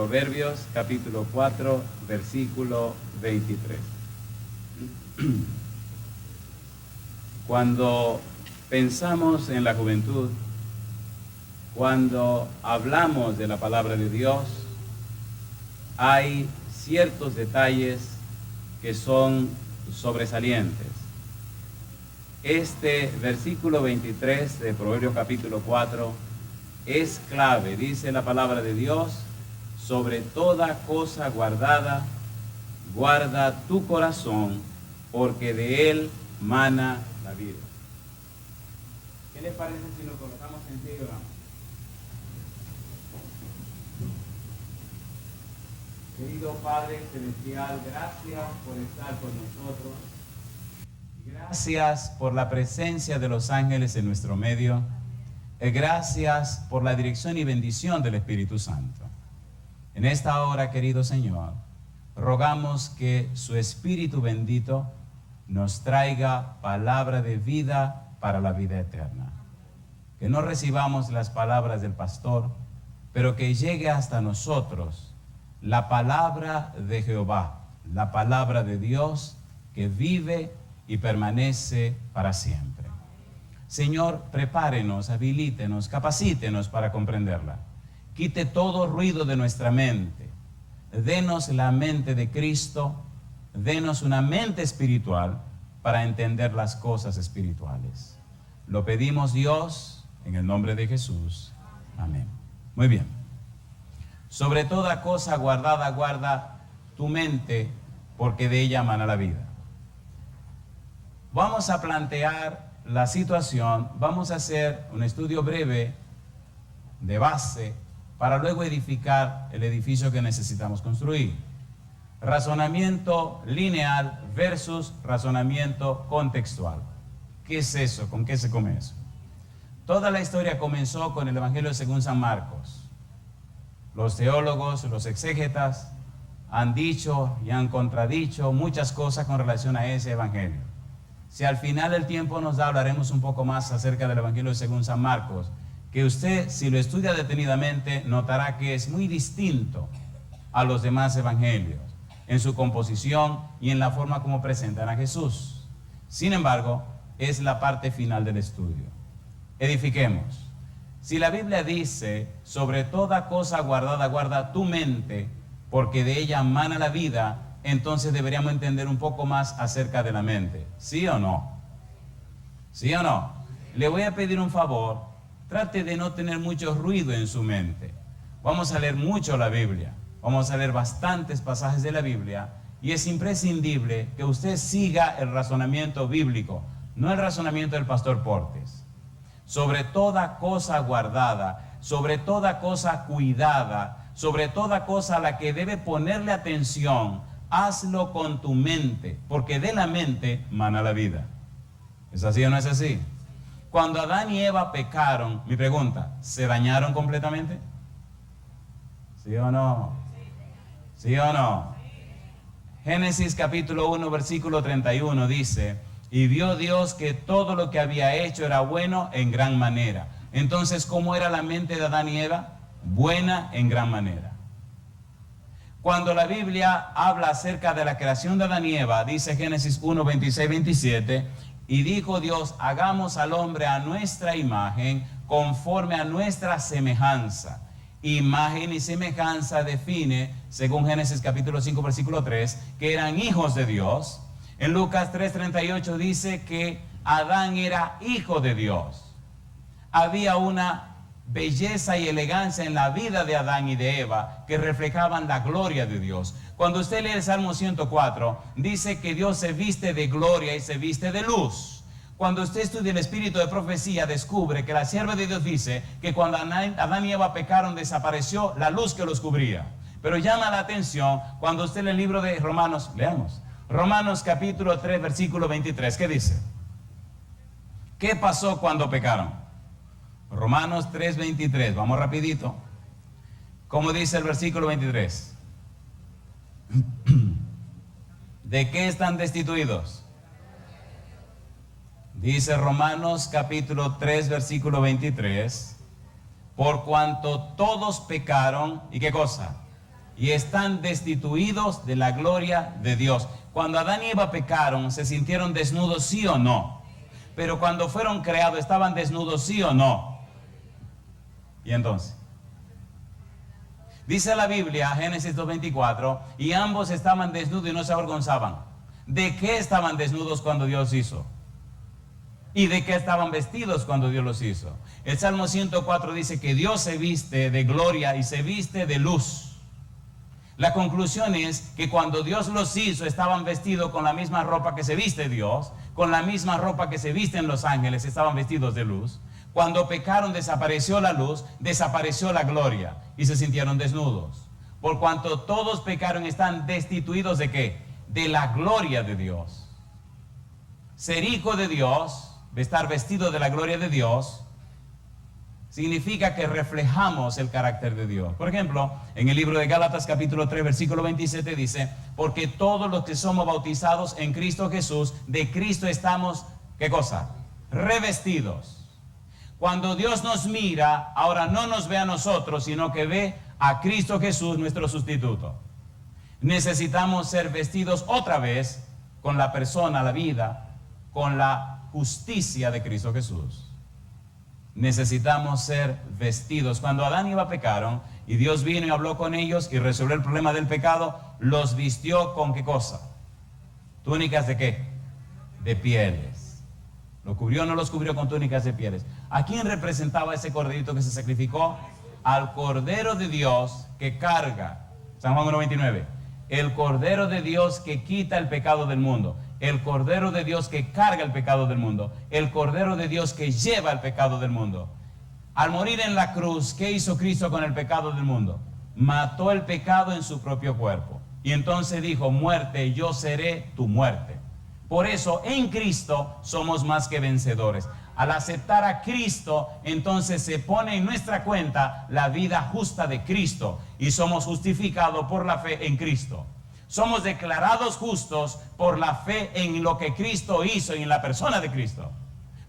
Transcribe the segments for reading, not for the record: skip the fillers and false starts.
Proverbios capítulo 4, versículo 23. Cuando pensamos en la juventud, cuando hablamos de la palabra de Dios, hay ciertos detalles que son sobresalientes. Este versículo 23 de Proverbios capítulo 4 es clave. Dice la palabra de Dios: sobre toda cosa guardada, guarda tu corazón, porque de él mana la vida. ¿Qué les parece si nos colocamos en pie y oramos? Querido Padre Celestial, gracias por estar con nosotros. Gracias por la presencia de los ángeles en nuestro medio. Gracias por la dirección y bendición del Espíritu Santo. En esta hora, querido Señor, rogamos que su Espíritu bendito nos traiga palabra de vida para la vida eterna. Que no recibamos las palabras del pastor, pero que llegue hasta nosotros la palabra de Jehová, la palabra de Dios que vive y permanece para siempre. Señor, prepárenos, habilítenos, capacítenos para comprenderla. Quite todo ruido de nuestra mente. Denos la mente de Cristo, denos una mente espiritual para entender las cosas espirituales. Lo pedimos, Dios, en el nombre de Jesús. Amén. Muy bien. Sobre toda cosa guardada, guarda tu mente, porque de ella mana la vida. Vamos a plantear la situación, vamos a hacer un estudio breve de base para luego edificar el edificio que necesitamos construir. Razonamiento lineal versus razonamiento contextual. ¿Qué es eso? ¿Con qué se come eso? Toda la historia comenzó con el Evangelio según San Marcos. Los teólogos, los exégetas han dicho y han contradicho muchas cosas con relación a ese Evangelio. Si al final del tiempo nos da, hablaremos un poco más acerca del Evangelio según San Marcos, que usted, si lo estudia detenidamente, notará que es muy distinto a los demás evangelios, en su composición y en la forma como presentan a Jesús. Sin embargo, es la parte final del estudio. Edifiquemos. Si la Biblia dice, sobre toda cosa guardada, guarda tu mente, porque de ella mana la vida, entonces deberíamos entender un poco más acerca de la mente. ¿Sí o no? ¿Sí o no? Le voy a pedir un favor. Trate de no tener mucho ruido en su mente. Vamos a leer mucho la Biblia. Vamos a leer bastantes pasajes de la Biblia. Y es imprescindible que usted siga el razonamiento bíblico, no el razonamiento del pastor Portes. Sobre toda cosa guardada, sobre toda cosa cuidada, sobre toda cosa a la que debe ponerle atención, hazlo con tu mente, porque de la mente mana la vida. ¿Es así o no es así? Cuando Adán y Eva pecaron, mi pregunta, ¿se dañaron completamente? ¿Sí o no? ¿Sí o no? Génesis capítulo 1, versículo 31 dice: y vio Dios que todo lo que había hecho era bueno en gran manera. Entonces, ¿cómo era la mente de Adán y Eva? Buena en gran manera. Cuando la Biblia habla acerca de la creación de Adán y Eva, dice Génesis 1, 26, 27, y dijo Dios, hagamos al hombre a nuestra imagen, conforme a nuestra semejanza. Imagen y semejanza define, según Génesis capítulo 5, versículo 3, que eran hijos de Dios. En Lucas 3:38 dice que Adán era hijo de Dios. Había una belleza y elegancia en la vida de Adán y de Eva que reflejaban la gloria de Dios. Cuando usted lee el Salmo 104, dice que Dios se viste de gloria y se viste de luz. Cuando usted estudia el espíritu de profecía, descubre que la sierva de Dios dice que cuando Adán y Eva pecaron, desapareció la luz que los cubría. Pero llama la atención cuando usted lee el libro de Romanos, leamos. Romanos capítulo 3, versículo 23, ¿qué dice? ¿Qué pasó cuando pecaron? Romanos 3, 23, vamos rapidito. ¿Cómo dice el versículo 23? ¿De qué están destituidos? Dice Romanos capítulo 3, versículo 23, por cuanto todos pecaron, ¿y qué cosa? y están destituidos de la gloria de Dios. Cuando Adán y Eva pecaron, ¿se sintieron desnudos, sí o no? Pero cuando fueron creados, ¿estaban desnudos, sí o no? Y entonces, dice la Biblia, Génesis 2:24, y ambos estaban desnudos y no se avergonzaban. ¿De qué estaban desnudos cuando Dios hizo? ¿Y de qué estaban vestidos cuando Dios los hizo? El Salmo 104 dice que Dios se viste de gloria y se viste de luz. La conclusión es que cuando Dios los hizo, estaban vestidos con la misma ropa que se viste Dios, con la misma ropa que se visten los ángeles, estaban vestidos de luz. Cuando pecaron, desapareció la luz, desapareció la gloria y se sintieron desnudos. Por cuanto todos pecaron, están destituidos ¿de qué? De la gloria de Dios. Ser hijo de Dios, de estar vestido de la gloria de Dios, significa que reflejamos el carácter de Dios. Por ejemplo, en el libro de Gálatas capítulo 3 versículo 27 dice, porque todos los que somos bautizados en Cristo Jesús, de Cristo estamos, ¿qué cosa? Revestidos. Cuando Dios nos mira, ahora no nos ve a nosotros, sino que ve a Cristo Jesús, nuestro sustituto. Necesitamos ser vestidos otra vez con la persona, la vida, con la justicia de Cristo Jesús. Necesitamos ser vestidos. Cuando Adán y Eva pecaron y Dios vino y habló con ellos y resolvió el problema del pecado, los vistió con ¿qué cosa? ¿Túnicas de qué? De pieles. ¿Lo cubrió o no los cubrió con túnicas de pieles? ¿A quién representaba ese corderito que se sacrificó? Al Cordero de Dios que carga. San Juan 1:29. El Cordero de Dios que quita el pecado del mundo. El Cordero de Dios que carga el pecado del mundo. El Cordero de Dios que lleva el pecado del mundo. Al morir en la cruz, ¿qué hizo Cristo con el pecado del mundo? Mató el pecado en su propio cuerpo. Y entonces dijo, muerte, yo seré tu muerte. Por eso, en Cristo somos más que vencedores. Al aceptar a Cristo, entonces se pone en nuestra cuenta la vida justa de Cristo. Y somos justificados por la fe en Cristo. Somos declarados justos por la fe en lo que Cristo hizo y en la persona de Cristo.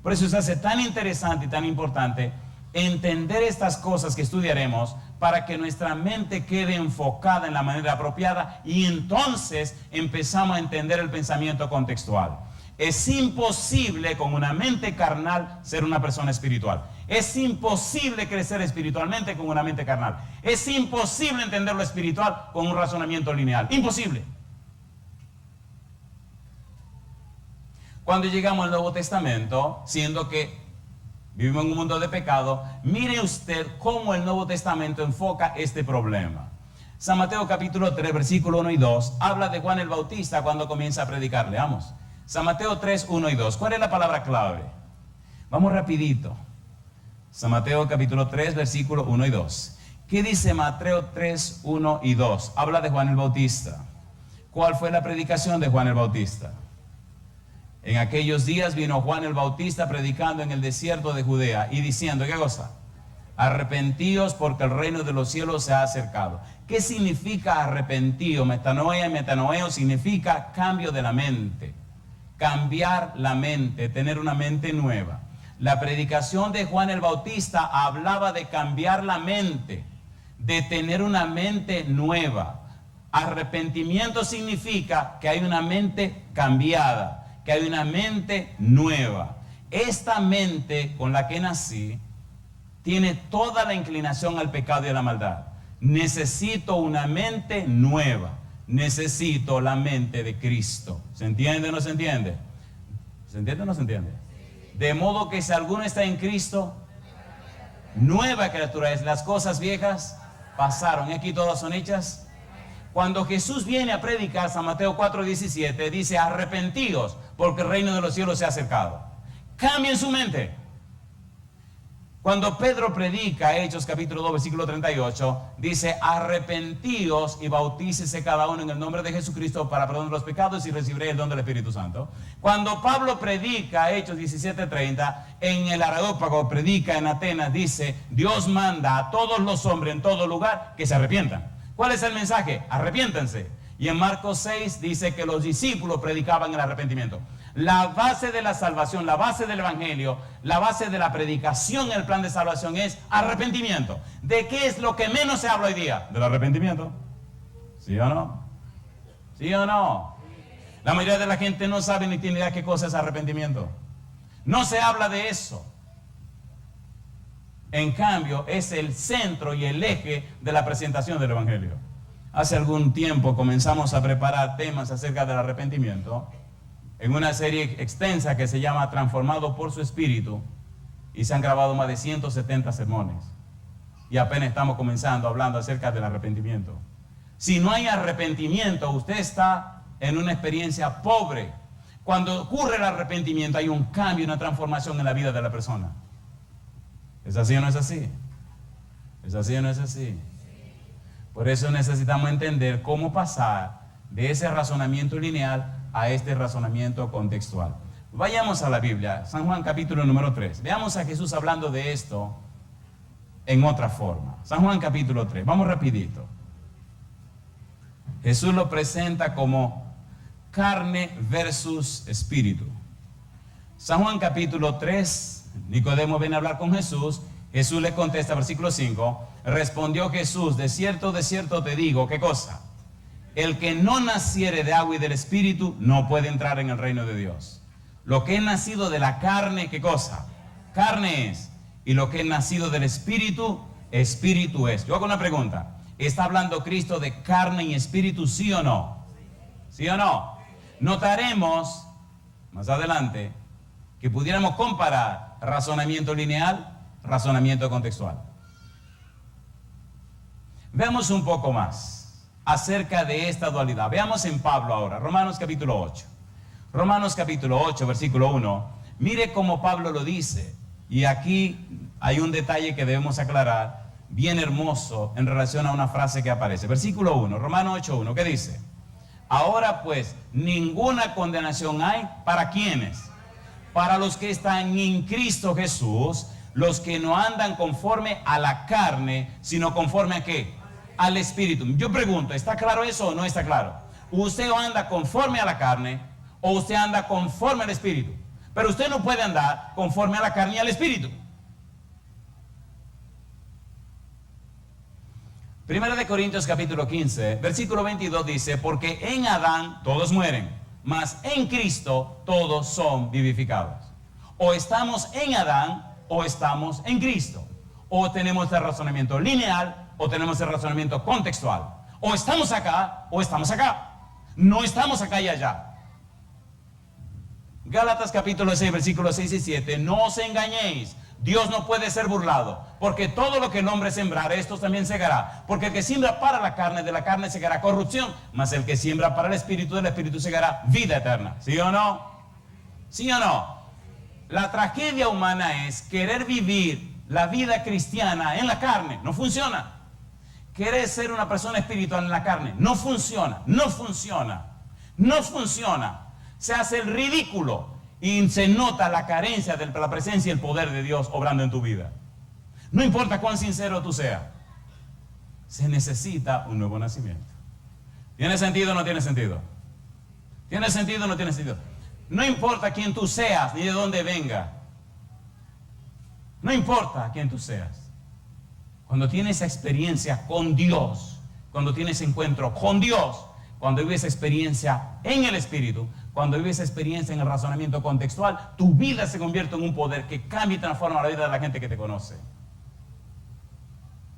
Por eso se hace tan interesante y tan importante entender estas cosas que estudiaremos para que nuestra mente quede enfocada en la manera apropiada y entonces empezamos a entender el pensamiento contextual. Es imposible con una mente carnal ser una persona espiritual. Es imposible crecer espiritualmente con una mente carnal. Es imposible entender lo espiritual con un razonamiento lineal. Imposible. Cuando llegamos al Nuevo Testamento, siendo que vivimos en un mundo de pecado, mire usted cómo el Nuevo Testamento enfoca este problema. San Mateo capítulo 3, versículo 1 y 2, habla de Juan el Bautista cuando comienza a predicar. Leamos. San Mateo 3, 1 y 2. ¿Cuál es la palabra clave? Vamos rapidito. San Mateo capítulo 3, versículo 1 y 2. ¿Qué dice Mateo 3, 1 y 2? Habla de Juan el Bautista. ¿Cuál fue la predicación de Juan el Bautista? En aquellos días vino Juan el Bautista predicando en el desierto de Judea y diciendo, ¿qué cosa? Arrepentíos porque el reino de los cielos se ha acercado. ¿Qué significa arrepentío? Metanoia y metanoeo significa cambio de la mente. Cambiar la mente, tener una mente nueva. La predicación de Juan el Bautista hablaba de cambiar la mente, de tener una mente nueva. Arrepentimiento significa que hay una mente cambiada, que hay una mente nueva. Esta mente con la que nací tiene toda la inclinación al pecado y a la maldad. Necesito una mente nueva. Necesito la mente de Cristo. ¿Se entiende o no se entiende? ¿Se entiende o no se entiende? De modo que si alguno está en Cristo, nueva criatura es. Las cosas viejas pasaron y aquí todas son hechas. Cuando Jesús viene a predicar, San Mateo 4:17, dice, arrepentíos porque el reino de los cielos se ha acercado. Cambien su mente. Cuando Pedro predica, Hechos capítulo 2, versículo 38, dice, arrepentíos y bautícese cada uno en el nombre de Jesucristo para perdón de los pecados y recibiréis el don del Espíritu Santo. Cuando Pablo predica, Hechos 17:30, en el Areópago, predica en Atenas, dice, Dios manda a todos los hombres en todo lugar que se arrepientan. ¿Cuál es el mensaje? Arrepiéntanse. Y en Marcos 6 dice que los discípulos predicaban el arrepentimiento. La base de la salvación, la base del evangelio, la base de la predicación en el plan de salvación es arrepentimiento. ¿De qué es lo que menos se habla hoy día? Del arrepentimiento. ¿Sí o no? ¿Sí o no? La mayoría de la gente no sabe ni tiene idea qué cosa es arrepentimiento. No se habla de eso. En cambio, es el centro y el eje de la presentación del Evangelio. Hace algún tiempo comenzamos a preparar temas acerca del arrepentimiento en una serie extensa que se llama Transformado por su Espíritu, y se han grabado más de 170 sermones. Y apenas estamos comenzando hablando acerca del arrepentimiento. Si no hay arrepentimiento, usted está en una experiencia pobre. Cuando ocurre el arrepentimiento hay un cambio, una transformación en la vida de la persona. ¿Es así o no es así? ¿Es así o no es así? Por eso necesitamos entender cómo pasar de ese razonamiento lineal a este razonamiento contextual. Vayamos a la Biblia, San Juan capítulo número 3. Veamos a Jesús hablando de esto en otra forma. San Juan capítulo 3, vamos rapidito. Jesús lo presenta como carne versus espíritu. San Juan capítulo 3, Nicodemo viene a hablar con Jesús. Jesús le contesta, versículo 5, respondió Jesús, de cierto te digo, ¿qué cosa? El que no naciere de agua y del espíritu no puede entrar en el reino de Dios. Lo que es nacido de la carne, ¿qué cosa? Carne es. Y lo que es nacido del espíritu, espíritu es. Yo hago una pregunta. ¿Está hablando Cristo de carne y espíritu, sí o no? ¿Sí o no? Notaremos más adelante que pudiéramos comparar razonamiento lineal, razonamiento contextual. Veamos un poco más acerca de esta dualidad. Veamos en Pablo ahora, Romanos capítulo 8. Romanos capítulo 8, versículo 1. Mire cómo Pablo lo dice. Y aquí hay un detalle que debemos aclarar, bien hermoso, en relación a una frase que aparece. Versículo 1, Romanos 8, 1, ¿qué dice? Ahora pues, ninguna condenación hay, ¿para quiénes? Para los que están en Cristo Jesús, los que no andan conforme a la carne, sino conforme a ¿qué? Al Espíritu. Yo pregunto, ¿está claro eso o no está claro? ¿Usted anda conforme a la carne o usted anda conforme al Espíritu? Pero usted no puede andar conforme a la carne y al Espíritu. Primera de Corintios capítulo 15, versículo 22 dice, porque en Adán todos mueren, mas en Cristo todos son vivificados. O estamos en Adán o estamos en Cristo. O tenemos el razonamiento lineal o tenemos el razonamiento contextual. O estamos acá o estamos acá. No estamos acá y allá. Gálatas capítulo 6, versículos 6 y 7. No os engañéis. Dios no puede ser burlado, porque todo lo que el hombre sembrare, esto también segará. Porque el que siembra para la carne, de la carne segará corrupción, mas el que siembra para el espíritu, del espíritu segará vida eterna. ¿Sí o no? ¿Sí o no? La tragedia humana es querer vivir la vida cristiana en la carne. No funciona. Querer ser una persona espiritual en la carne. No funciona. No funciona. No funciona. Se hace el ridículo. Y se nota la carencia de la presencia y el poder de Dios obrando en tu vida. No importa cuán sincero tú seas, se necesita un nuevo nacimiento. ¿Tiene sentido o no tiene sentido? ¿Tiene sentido o no tiene sentido? No importa quién tú seas ni de dónde venga. No importa quién tú seas. Cuando tienes esa experiencia con Dios, cuando tienes encuentro con Dios, cuando vives experiencia en el Espíritu, cuando vives experiencia en el razonamiento contextual, tu vida se convierte en un poder que cambia y transforma la vida de la gente que te conoce.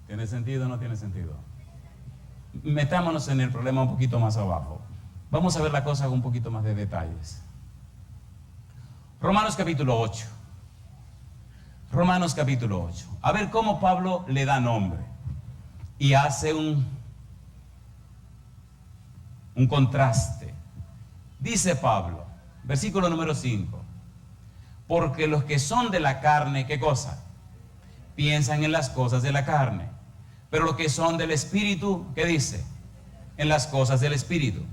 ¿Tiene sentido o no tiene sentido? Metámonos en el problema un poquito más abajo. Vamos a ver la cosa con un poquito más de detalles. Romanos capítulo 8. Romanos capítulo 8. A ver cómo Pablo le da nombre y hace un contraste. Dice Pablo, versículo número 5, porque los que son de la carne, ¿qué cosa? Piensan en las cosas de la carne, pero los que son del Espíritu, ¿qué dice? En las cosas del Espíritu.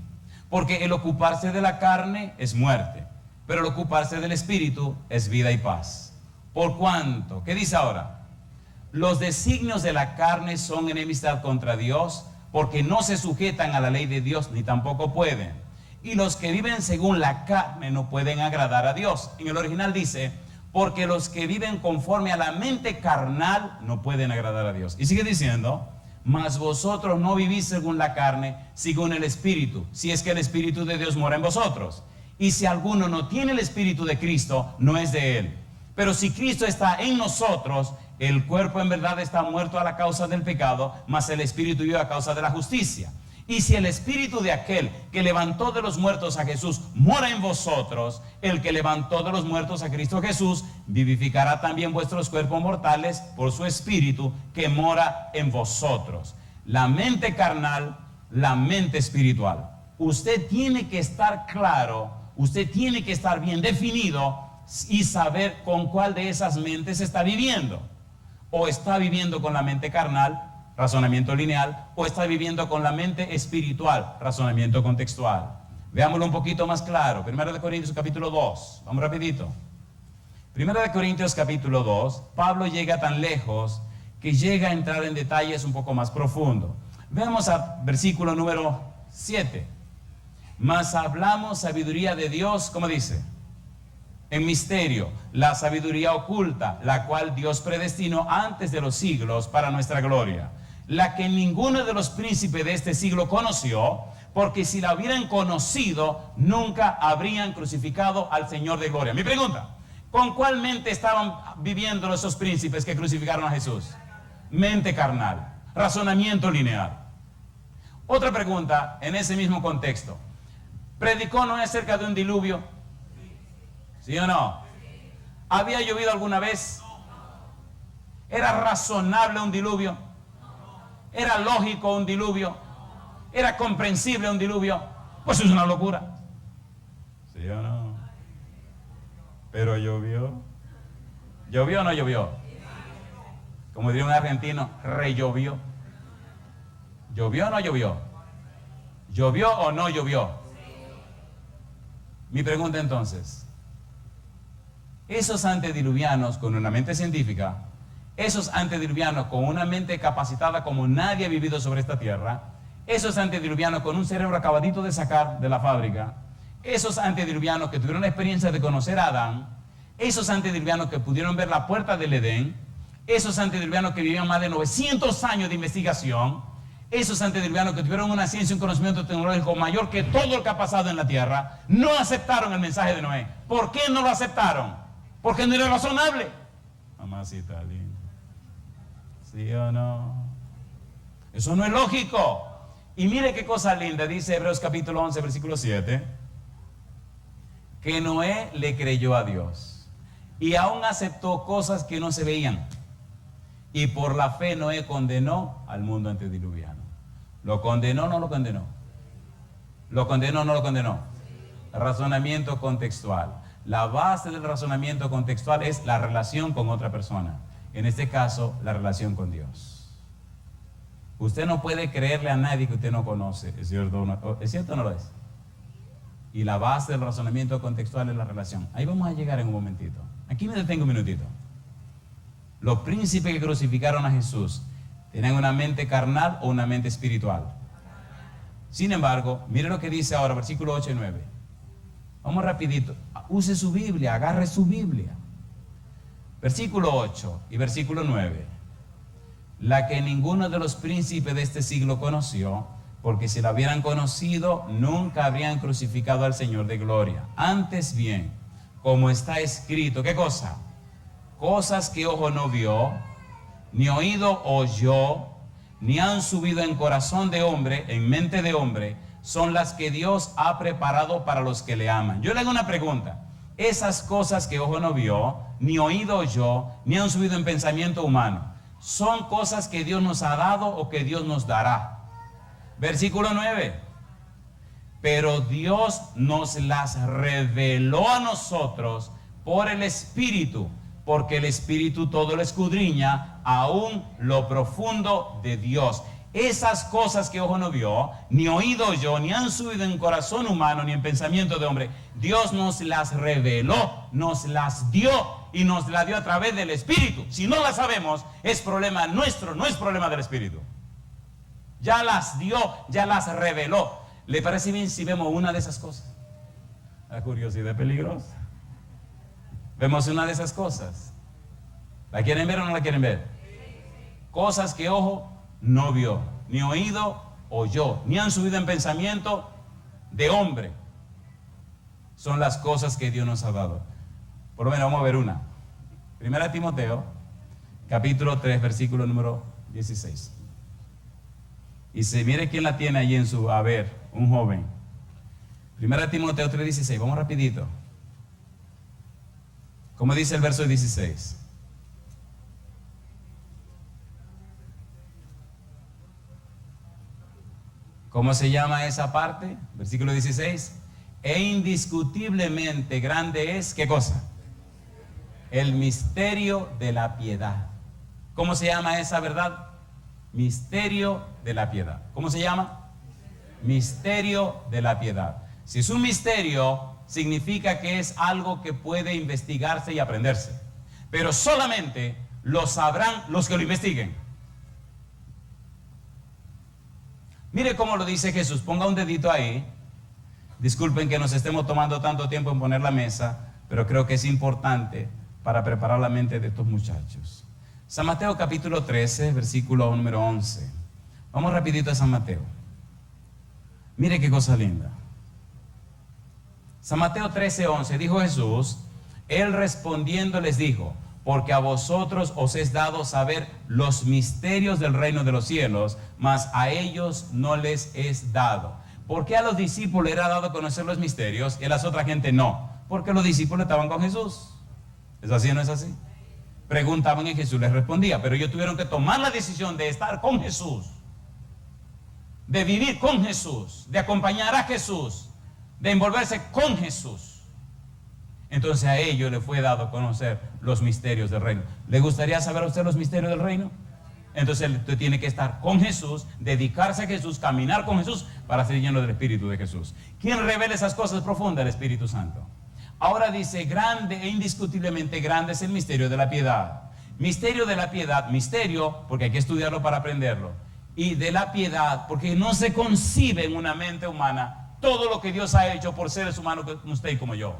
Porque el ocuparse de la carne es muerte, pero el ocuparse del Espíritu es vida y paz. ¿Por cuánto? ¿Qué dice ahora? Los designios de la carne son enemistad contra Dios, porque no se sujetan a la ley de Dios, ni tampoco pueden. Y los que viven según la carne no pueden agradar a Dios. En el original dice, porque los que viven conforme a la mente carnal no pueden agradar a Dios. Y sigue diciendo, Mas vosotros no vivís según la carne, según el Espíritu, si es que el Espíritu de Dios mora en vosotros. Y si alguno no tiene el Espíritu de Cristo, no es de él. Pero si Cristo está en nosotros, el cuerpo en verdad está muerto a la causa del pecado, mas el Espíritu vive a causa de la justicia. Y si el Espíritu de aquel que levantó de los muertos a Jesús mora en vosotros, el que levantó de los muertos a Cristo Jesús vivificará también vuestros cuerpos mortales por su Espíritu que mora en vosotros. La mente carnal, la mente espiritual. Usted tiene que estar claro, usted tiene que estar bien definido y saber con cuál de esas mentes está viviendo. O está viviendo con la mente carnal, razonamiento lineal, o está viviendo con la mente espiritual, razonamiento contextual. Veámoslo un poquito más claro. 1 Corintios capítulo 2, vamos rapidito. 1 Corintios capítulo 2, Pablo llega tan lejos que llega a entrar en detalles un poco más profundos. Veamos al versículo número 7. Mas hablamos sabiduría de Dios, ¿cómo dice? En misterio, la sabiduría oculta, la cual Dios predestinó antes de los siglos para nuestra gloria, la que ninguno de los príncipes de este siglo conoció, porque si la hubieran conocido, nunca habrían crucificado al Señor de gloria. Mi pregunta, ¿con cuál mente estaban viviendo esos príncipes que crucificaron a Jesús? Mente carnal, razonamiento lineal. Otra pregunta en ese mismo contexto. ¿Predicó Noé acerca de un diluvio? ¿Sí o no? ¿Había llovido alguna vez? ¿Era razonable un diluvio? ¿Era lógico un diluvio? ¿Era comprensible un diluvio? Pues es una locura. ¿Sí o no? Pero llovió. ¿Llovió o no llovió? Como diría un argentino, rellovió. ¿Llovió o no llovió? ¿Llovió o no llovió? Mi pregunta entonces, esos antediluvianos con una mente científica, esos antediluvianos con una mente capacitada como nadie ha vivido sobre esta tierra, esos antediluvianos con un cerebro acabadito de sacar de la fábrica, esos antediluvianos que tuvieron la experiencia de conocer a Adán, esos antediluvianos que pudieron ver la puerta del Edén, esos antediluvianos que vivían más de 900 años de investigación, esos antediluvianos que tuvieron una ciencia y un conocimiento tecnológico mayor que todo lo que ha pasado en la tierra, no aceptaron el mensaje de Noé. ¿Por qué no lo aceptaron? Porque no era razonable. Mamacita linda. ¿Sí o no? Eso no es lógico. Y mire qué cosa linda, dice Hebreos capítulo 11, versículo 7, que Noé le creyó a Dios y aún aceptó cosas que no se veían. Y por la fe Noé condenó al mundo antediluviano. ¿Lo condenó o no lo condenó? ¿Lo condenó o no lo condenó? Razonamiento contextual. La base del razonamiento contextual es la relación con otra persona. En este caso, la relación con Dios. Usted no puede creerle a nadie que usted no conoce. ¿Es cierto o no lo es? Y la base del razonamiento contextual es la relación. Ahí vamos a llegar en un momentito. Aquí me detengo un minutito. Los príncipes que crucificaron a Jesús, ¿tenían una mente carnal o una mente espiritual? Sin embargo, mire lo que dice ahora, versículo 8 y 9. Vamos rapidito. Use su Biblia, agarre su Biblia. Versículo 8 y versículo 9. La que ninguno de los príncipes de este siglo conoció, porque si la hubieran conocido, nunca habrían crucificado al Señor de gloria. Antes bien, como está escrito, ¿qué cosa? Cosas que ojo no vio, ni oído oyó, ni han subido en corazón de hombre, en mente de hombre, son las que Dios ha preparado para los que le aman. Yo le hago una pregunta. Esas cosas que ojo no vio, ni oído oyó, ni han subido en pensamiento humano, ¿son cosas que Dios nos ha dado o que Dios nos dará? Versículo 9. Pero Dios nos las reveló a nosotros por el Espíritu, porque el Espíritu todo lo escudriña, aún lo profundo de Dios. Esas cosas que ojo no vio, ni oído oyó, ni han subido en corazón humano, ni en pensamiento de hombre, Dios nos las reveló, nos las dio, y nos la dio a través del Espíritu. Si no las sabemos, es problema nuestro, no es problema del Espíritu. Ya las dio, ya las reveló. ¿Le parece bien si vemos una de esas cosas? La curiosidad peligrosa. Vemos una de esas cosas. ¿La quieren ver o no la quieren ver? Cosas que ojo no vio, ni oído oyó, ni han subido en pensamiento de hombre. Son las cosas que Dios nos ha dado. Por lo menos vamos a ver una. Primera Timoteo, capítulo 3, versículo número 16. Y se mire quién la tiene allí en su haber, un joven. Primera Timoteo 3, 16. Vamos rapidito. ¿Cómo dice el verso 16? ¿Cómo se llama esa parte? Versículo 16. E indiscutiblemente grande es, ¿qué cosa? El misterio de la piedad. ¿Cómo se llama esa verdad? Misterio de la piedad. ¿Cómo se llama? Misterio de la piedad. Si es un misterio, significa que es algo que puede investigarse y aprenderse. Pero solamente lo sabrán los que lo investiguen. Mire cómo lo dice Jesús. Ponga un dedito ahí. Disculpen que nos estemos tomando tanto tiempo en poner la mesa, pero creo que es importante para preparar la mente de estos muchachos. San Mateo capítulo 13, versículo número 11. Vamos rapidito a San Mateo. Mire qué cosa linda. San Mateo 13, 11. Dijo Jesús, él respondiendo les dijo, porque a vosotros os es dado saber los misterios del reino de los cielos, mas a ellos no les es dado. ¿Por qué a los discípulos era dado conocer los misterios y a las otras gente no? Porque los discípulos estaban con Jesús. ¿Es así o no es así? Preguntaban y Jesús les respondía, pero ellos tuvieron que tomar la decisión de estar con Jesús, de vivir con Jesús, de acompañar a Jesús, de envolverse con Jesús. Entonces a ellos le fue dado conocer los misterios del reino. ¿Le gustaría saber a usted los misterios del reino? Entonces usted tiene que estar con Jesús, dedicarse a Jesús, caminar con Jesús para ser lleno del Espíritu de Jesús. ¿Quién revela esas cosas profundas? El Espíritu Santo. Ahora dice, grande e indiscutiblemente grande es el misterio de la piedad. Misterio de la piedad, misterio, porque hay que estudiarlo para aprenderlo. Y de la piedad, porque no se concibe en una mente humana todo lo que Dios ha hecho por seres humanos como usted y como yo.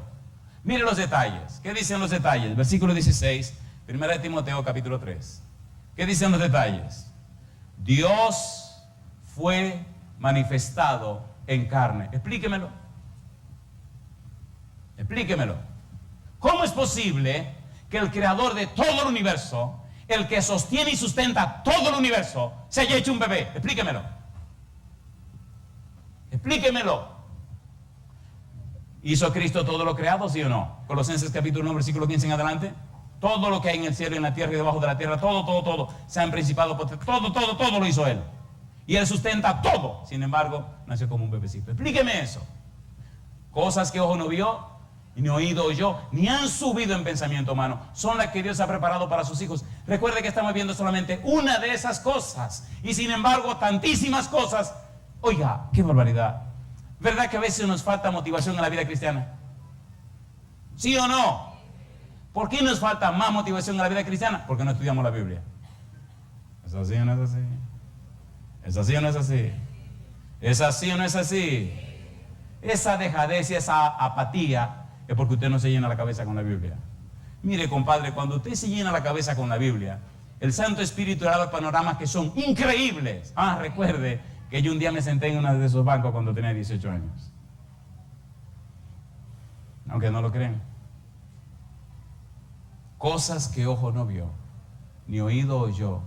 Mire los detalles. ¿Qué dicen los detalles? Versículo 16, 1 Timoteo capítulo 3. ¿Qué dicen los detalles? Dios fue manifestado en carne. Explíquemelo. Explíquemelo. ¿Cómo es posible que el creador de todo el universo, el que sostiene y sustenta todo el universo, se haya hecho un bebé? Explíquemelo. Explíquemelo. ¿Hizo Cristo todo lo creado, sí o no? Colosenses capítulo 1, versículo 15 en adelante. Todo lo que hay en el cielo, en la tierra y debajo de la tierra, todo, se han principado, todo lo hizo Él. Y Él sustenta todo. Sin embargo, nació como un bebecito. Explíqueme eso. Cosas que ojo no vio, ni oído oyó, ni han subido en pensamiento humano, son las que Dios ha preparado para sus hijos. Recuerde que estamos viendo solamente una de esas cosas. Y sin embargo, tantísimas cosas. Oiga, qué barbaridad. ¿Verdad que a veces nos falta motivación en la vida cristiana? ¿Sí o no? ¿Por qué nos falta más motivación en la vida cristiana? Porque no estudiamos la Biblia. ¿Es así o no es así? ¿Es así o no es así? ¿Es así o no es así? Esa dejadez y esa apatía es porque usted no se llena la cabeza con la Biblia. Mire, compadre, cuando usted se llena la cabeza con la Biblia, el Santo Espíritu le da panoramas que son increíbles. Recuerde que yo un día me senté en uno de esos bancos cuando tenía 18 años. Aunque no lo crean. Cosas que ojo no vio, ni oído oyó,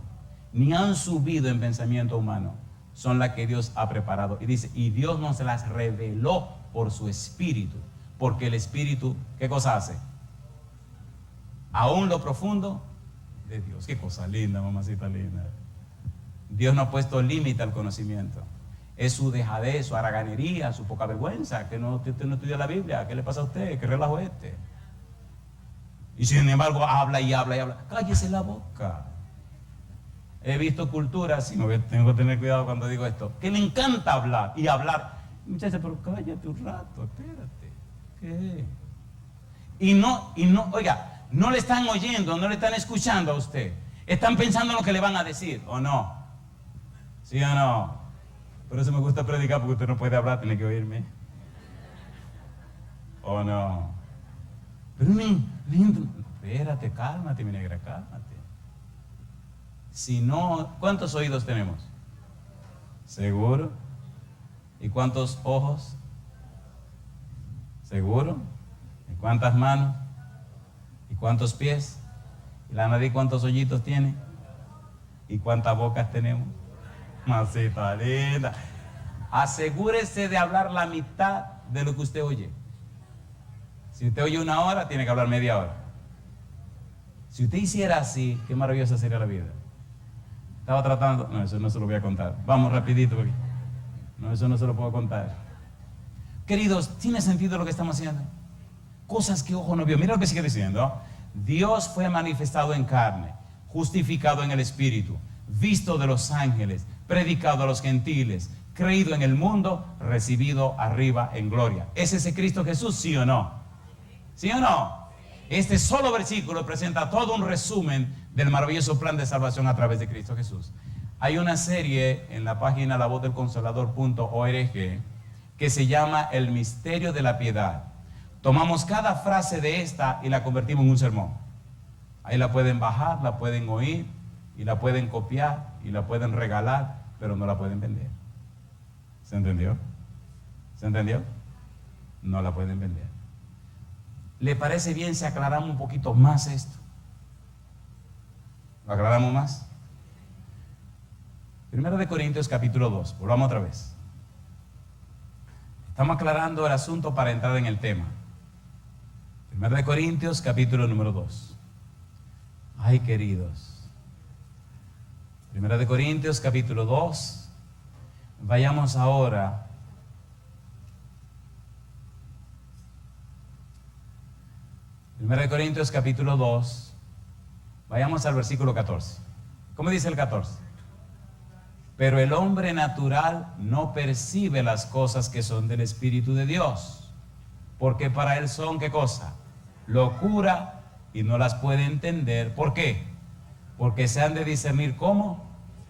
ni han subido en pensamiento humano, son las que Dios ha preparado. Y dice, y Dios nos las reveló por su Espíritu. Porque el Espíritu, ¿qué cosa hace? Aún lo profundo de Dios. Qué cosa linda, mamacita linda. Dios no ha puesto límite al conocimiento. Es su dejadez, su haraganería, su poca vergüenza, que usted no estudia la Biblia. ¿Qué le pasa a usted? ¿Qué relajo es este? Y sin embargo habla y habla y habla. Cállese la boca. He visto culturas, y tengo que tener cuidado cuando digo esto, que le encanta hablar y hablar. Muchachos, pero cállate un rato, espérate. ¿Qué? Y no, oiga, no le están oyendo, no le están escuchando a usted. Están pensando en lo que le van a decir, ¿o no? ¿Sí o no? Por eso me gusta predicar, porque usted no puede hablar, tiene que oírme. ¿O no? Pero espérate, cálmate, mi negra, cálmate. Si no, ¿cuántos oídos tenemos? ¿Seguro? ¿Y cuántos ojos? ¿Seguro? ¿Y cuántas manos? ¿Y cuántos pies? ¿Y la nariz cuántos hoyitos tiene? ¿Y cuántas bocas tenemos? Masita linda. Asegúrese de hablar la mitad de lo que usted oye. Si usted oye 1 hora, tiene que hablar media hora. Si usted hiciera así, qué maravillosa sería la vida. Estaba tratando, no, eso no se lo voy a contar. Vamos rapidito porque no, eso no se lo puedo contar. Queridos, ¿tiene sentido lo que estamos haciendo? Cosas que ojo no vio. Mira lo que sigue diciendo. Dios fue manifestado en carne, justificado en el Espíritu, visto de los ángeles, predicado a los gentiles, creído en el mundo, recibido arriba en gloria. ¿Es ese Cristo Jesús, sí o no? ¿Sí o no? Este solo versículo presenta todo un resumen del maravilloso plan de salvación a través de Cristo Jesús. Hay una serie en la página lavozdelconsolador.org que se llama El misterio de la piedad. Tomamos cada frase de esta y la convertimos en un sermón. Ahí la pueden bajar, la pueden oír, y la pueden copiar, y la pueden regalar, pero no la pueden vender. ¿Se entendió? ¿Se entendió? No la pueden vender. ¿Le parece bien si aclaramos un poquito más esto? ¿Lo aclaramos más? 1 Corintios capítulo 2, volvamos otra vez. Estamos aclarando el asunto para entrar en el tema. 1 Corintios capítulo número 2. Ay, queridos. 1 Corintios capítulo 2. Vayamos ahora. 1 Corintios capítulo 2. Vayamos al versículo 14. ¿Cómo dice el 14? Pero el hombre natural no percibe las cosas que son del Espíritu de Dios, porque para él son, ¿qué cosa? Locura, y no las puede entender. ¿Por qué? Porque se han de discernir ¿cómo?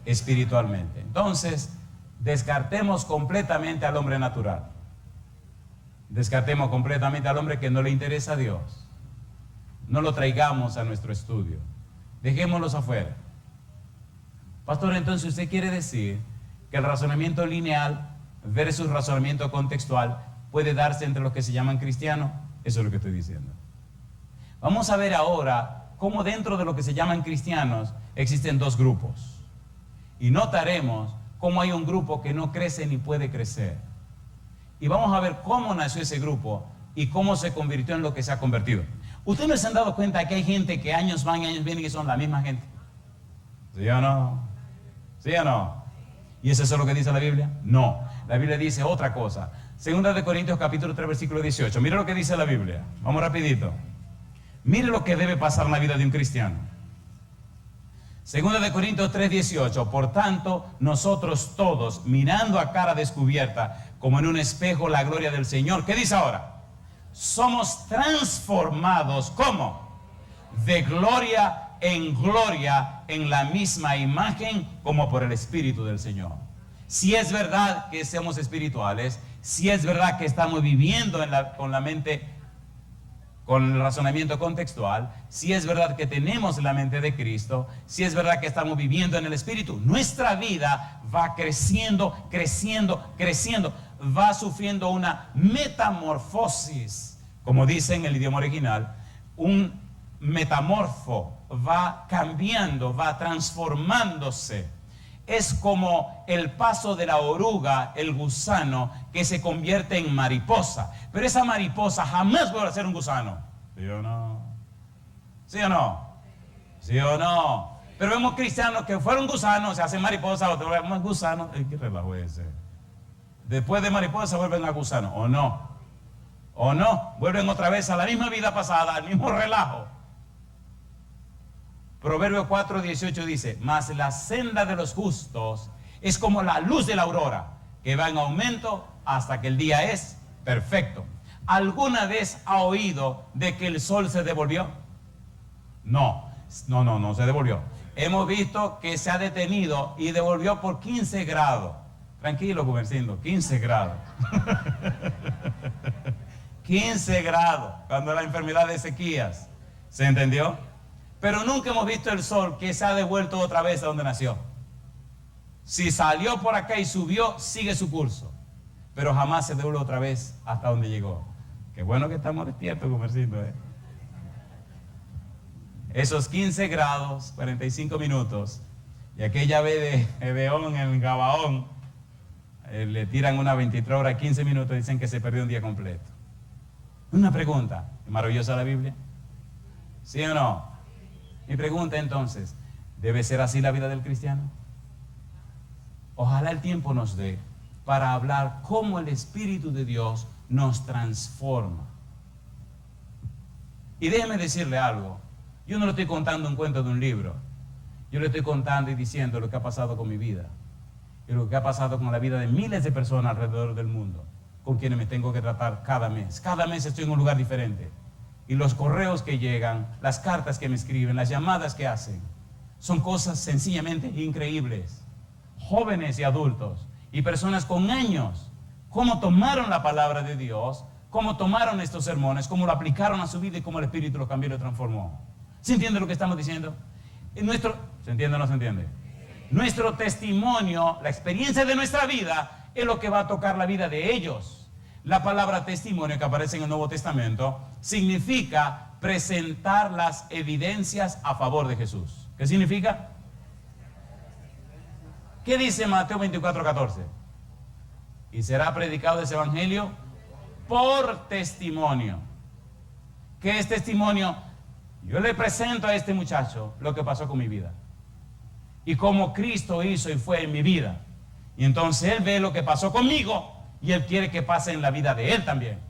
Espiritualmente. Entonces, descartemos completamente al hombre natural. Descartemos completamente al hombre que no le interesa a Dios. No lo traigamos a nuestro estudio. Dejémoslos afuera. Pastor, entonces usted quiere decir que el razonamiento lineal versus razonamiento contextual puede darse entre los que se llaman cristianos. Eso es lo que estoy diciendo. Vamos a ver ahora cómo dentro de lo que se llaman cristianos existen dos grupos. Y notaremos cómo hay un grupo que no crece ni puede crecer. Y vamos a ver cómo nació ese grupo y cómo se convirtió en lo que se ha convertido. ¿Ustedes no se han dado cuenta que hay gente que años van y años vienen y son la misma gente? ¿Sí o no? ¿Sí o no? ¿Y eso es lo que dice la Biblia? No. La Biblia dice otra cosa. 2 Corintios capítulo 3 versículo 18. Mire lo que dice la Biblia. Vamos rapidito. Mire lo que debe pasar en la vida de un cristiano. 2 Corintios 3, 18. Por tanto, nosotros todos, mirando a cara descubierta, como en un espejo, la gloria del Señor. ¿Qué dice ahora? Somos transformados, ¿cómo? De gloria en gloria, en la misma imagen, como por el Espíritu del Señor. Si es verdad que somos espirituales, si es verdad que estamos viviendo con la mente, con el razonamiento contextual, si es verdad que tenemos la mente de Cristo, si es verdad que estamos viviendo en el Espíritu, nuestra vida va creciendo, creciendo, creciendo, va sufriendo una metamorfosis, como dice en el idioma original, un metamorfo, va cambiando, va transformándose. Es como el paso de la oruga, el gusano, que se convierte en mariposa. Pero esa mariposa jamás vuelve a ser un gusano. ¿Sí o no? ¿Sí o no? ¿Sí o no? Pero vemos cristianos que fueron gusanos, se hacen mariposa, otros vemos gusanos. ¿Qué relajo es ese? Después de mariposa se vuelven a gusano, ¿o no? ¿O no? Vuelven otra vez a la misma vida pasada, al mismo relajo. Proverbio 4, 18 dice, mas la senda de los justos es como la luz de la aurora, que va en aumento hasta que el día es perfecto. ¿Alguna vez ha oído de que el sol se devolvió? No se devolvió. Hemos visto que se ha detenido y devolvió por 15 grados. Tranquilo, Gumercindo, 15 grados. 15 grados, cuando la enfermedad de Ezequías. ¿Se entendió? pero nunca hemos visto el sol que se ha devuelto otra vez a donde nació. Si salió por acá y subió, sigue su curso, pero jamás se devuelve otra vez hasta donde llegó. Qué bueno que estamos despiertos, Comercito, ¿eh? Esos 15 grados, 45 minutos, y aquella vez de Gedeón en Gabaón, le tiran una 23 horas, 15 minutos, dicen que se perdió un día completo. Una pregunta, ¿es maravillosa la Biblia? ¿Sí o no? Mi pregunta entonces, ¿debe ser así la vida del cristiano? Ojalá el tiempo nos dé para hablar cómo el Espíritu de Dios nos transforma. Y déjeme decirle algo, yo no le estoy contando un cuento de un libro, yo le estoy contando y diciendo lo que ha pasado con mi vida, y lo que ha pasado con la vida de miles de personas alrededor del mundo, con quienes me tengo que tratar cada mes. Cada mes estoy en un lugar diferente, y los correos que llegan, las cartas que me escriben, las llamadas que hacen, son cosas sencillamente increíbles. Jóvenes y adultos, y personas con años, cómo tomaron la palabra de Dios, cómo tomaron estos sermones, cómo lo aplicaron a su vida y cómo el Espíritu lo cambió y lo transformó. ¿Se entiende lo que estamos diciendo? ¿Se entiende o no se entiende? Nuestro testimonio, la experiencia de nuestra vida, es lo que va a tocar la vida de ellos. La palabra testimonio que aparece en el Nuevo Testamento significa presentar las evidencias a favor de Jesús. ¿Qué significa? ¿Qué dice Mateo 24:14? Y será predicado ese evangelio por testimonio. ¿Qué es testimonio? Yo le presento a este muchacho lo que pasó con mi vida y cómo Cristo hizo y fue en mi vida, y entonces él ve lo que pasó conmigo y él quiere que pase en la vida de él también,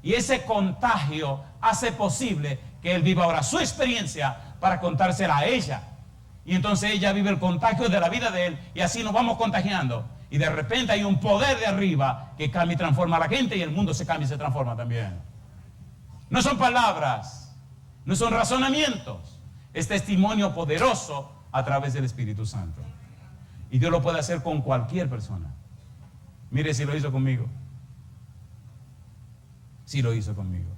y ese contagio hace posible que él viva ahora su experiencia para contársela a ella, y entonces ella vive el contagio de la vida de él, y así nos vamos contagiando, y de repente hay un poder de arriba que cambia y transforma a la gente, y el mundo se cambia y se transforma también. No son palabras, no son razonamientos, es testimonio poderoso a través del Espíritu Santo. Y Dios lo puede hacer con cualquier persona. Mire si lo hizo conmigo. Sí lo hizo conmigo.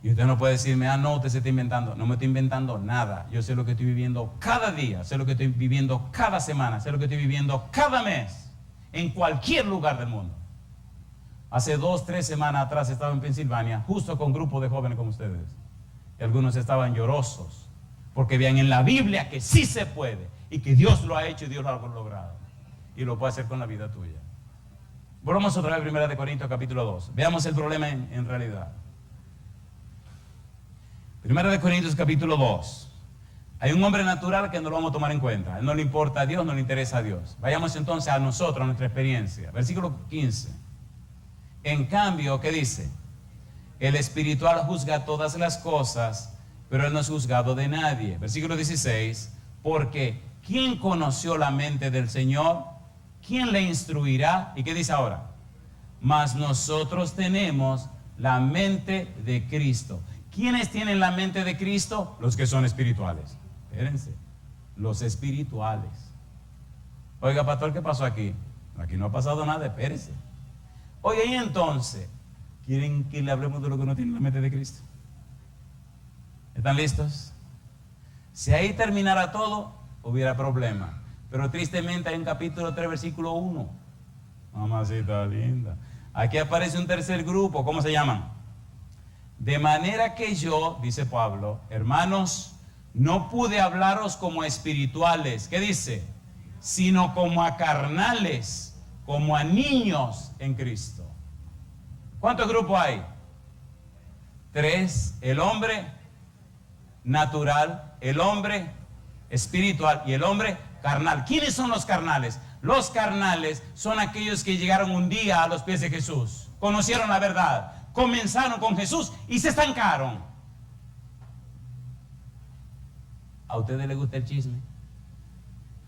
Y usted no puede decirme, no, usted se está inventando. No me estoy inventando nada. Yo sé lo que estoy viviendo cada día, sé lo que estoy viviendo cada semana, sé lo que estoy viviendo cada mes, en cualquier lugar del mundo. Hace 2, 3 semanas atrás estaba en Pensilvania, justo con un grupo de jóvenes como ustedes. Y algunos estaban llorosos, porque vean en la Biblia que sí se puede, y que Dios lo ha hecho y Dios lo ha logrado. Y lo puede hacer con la vida tuya. Volvamos otra vez a 1 Corintios capítulo 2. Veamos el problema en realidad. 1 Corintios capítulo 2. Hay un hombre natural que no lo vamos a tomar en cuenta. A él no le importa a Dios, no le interesa a Dios. Vayamos entonces a nosotros, a nuestra experiencia. Versículo 15. En cambio, ¿qué dice? El espiritual juzga todas las cosas, pero él no es juzgado de nadie. Versículo 16. Porque ¿quién conoció la mente del Señor? ¿Quién le instruirá? ¿Y qué dice ahora? Mas nosotros tenemos la mente de Cristo. ¿Quiénes tienen la mente de Cristo? Los que son espirituales. Espérense, los espirituales. Oiga, pastor, ¿qué pasó aquí? Aquí no ha pasado nada, espérense. Oye, y entonces, ¿quieren que le hablemos de lo que no tiene la mente de Cristo? ¿Están listos? Si ahí terminara todo, hubiera problema. Pero tristemente hay un capítulo 3, versículo 1. Mamacita linda. Aquí aparece un tercer grupo. ¿Cómo se llaman? De manera que yo, dice Pablo, hermanos, no pude hablaros como a espirituales. ¿Qué dice? Sino como a carnales, como a niños en Cristo. ¿Cuántos grupos hay? 3. El hombre natural, el hombre espiritual y el hombre carnal. ¿Quiénes son los carnales? Los carnales son aquellos que llegaron un día a los pies de Jesús, conocieron la verdad, comenzaron con Jesús y se estancaron. ¿A ustedes les gusta el chisme?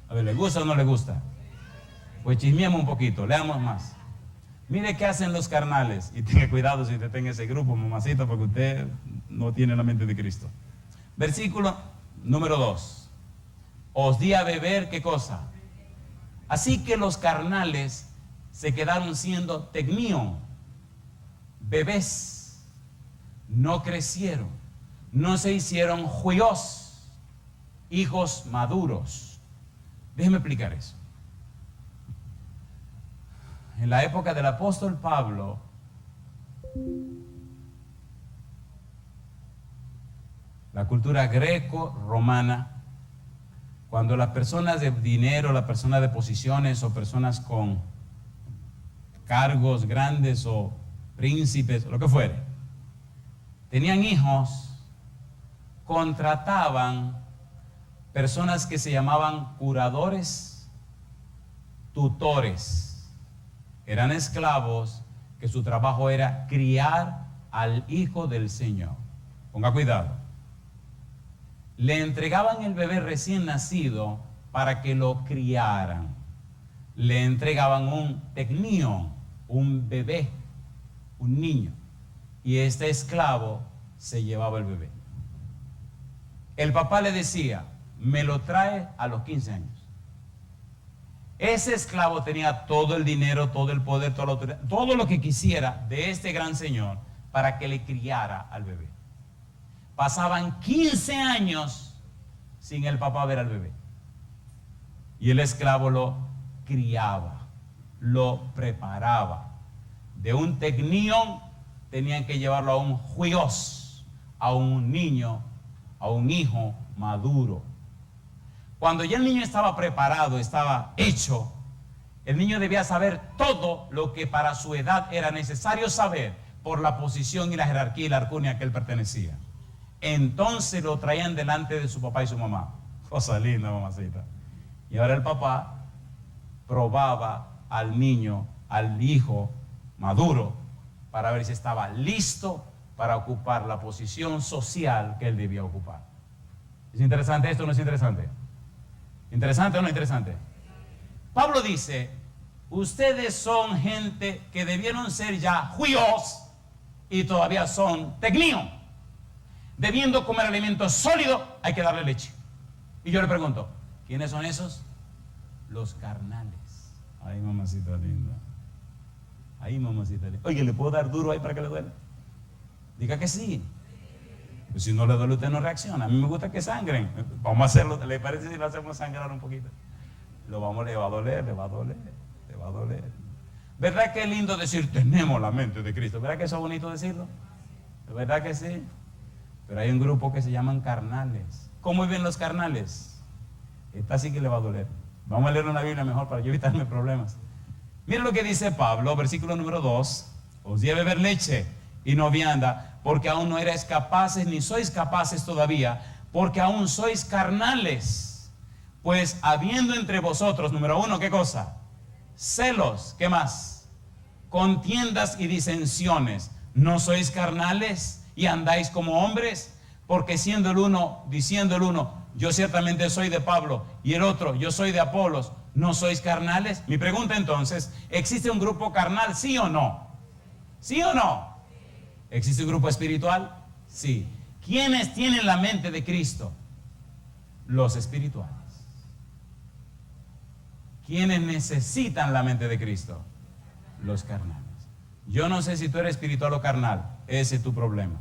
A ver, ¿le gusta o no le gusta? Pues chismeamos un poquito, leamos más. Mire qué hacen los carnales. Y tenga cuidado si usted está en ese grupo, mamacita, porque usted no tiene la mente de Cristo. Versículo número 2. Os di a beber, ¿qué cosa? Así que los carnales se quedaron siendo tecnión, bebés, no crecieron, no se hicieron huios, hijos maduros. Déjeme explicar eso. En la época del apóstol Pablo, la cultura greco-romana, cuando las personas de dinero, las personas de posiciones o personas con cargos grandes o príncipes, lo que fuere, tenían hijos, contrataban personas que se llamaban curadores, tutores. Eran esclavos que su trabajo era criar al hijo del Señor. Ponga cuidado. Le entregaban el bebé recién nacido para que lo criaran. Le entregaban un tecnión, un bebé, un niño. Y este esclavo se llevaba el bebé. El papá le decía, me lo trae a los 15 años. Ese esclavo tenía todo el dinero, todo el poder, toda la autoridad, todo lo que quisiera de este gran señor para que le criara al bebé. Pasaban 15 años sin el papá ver al bebé. Y el esclavo lo criaba, lo preparaba. De un tecnión tenían que llevarlo a un huios, a un niño, a un hijo maduro. Cuando ya el niño estaba preparado, estaba hecho, el niño debía saber todo lo que para su edad era necesario saber por la posición y la jerarquía y la alcurnia a que él pertenecía. Entonces lo traían delante de su papá y su mamá. Cosa linda, mamacita. Y ahora el papá probaba al niño, al hijo maduro, para ver si estaba listo para ocupar la posición social que él debía ocupar. ¿Es interesante esto o no es interesante? ¿Interesante o no interesante? Pablo dice, ustedes son gente que debieron ser ya huios y todavía son tecnión. Debiendo comer alimento sólido, hay que darle leche. Y yo le pregunto, ¿quiénes son esos? Los carnales. Ay, mamacita linda. Ay, mamacita linda. Oye, ¿le puedo dar duro ahí para que le duele? Diga que sí. Pues si no le duele, usted no reacciona. A mí me gusta que sangren. Vamos a hacerlo. ¿Le parece si lo hacemos sangrar un poquito? Le va a doler, le va a doler, le va a doler. ¿Verdad que es lindo decir, tenemos la mente de Cristo? ¿Verdad que eso es bonito decirlo? ¿Verdad que sí? Pero hay un grupo que se llaman carnales. ¿Cómo viven los carnales? Esta sí que le va a doler. Vamos a leer una Biblia mejor para yo evitarme problemas. Miren lo que dice Pablo, versículo número 2. Os di a beber leche y no vianda, porque aún no erais capaces, ni sois capaces todavía, porque aún sois carnales. Pues habiendo entre vosotros, número 1, ¿qué cosa? Celos, ¿qué más? Contiendas y disensiones. ¿No sois carnales y andáis como hombres? Porque siendo el uno, diciendo el uno, yo ciertamente soy de Pablo, y el otro, yo soy de Apolos, ¿no sois carnales? Mi pregunta entonces, ¿existe un grupo carnal, sí o no? ¿Sí o no? ¿Existe un grupo espiritual? Sí. ¿Quiénes tienen la mente de Cristo? Los espirituales. ¿Quiénes necesitan la mente de Cristo? Los carnales. Yo no sé si tú eres espiritual o carnal, ese es tu problema.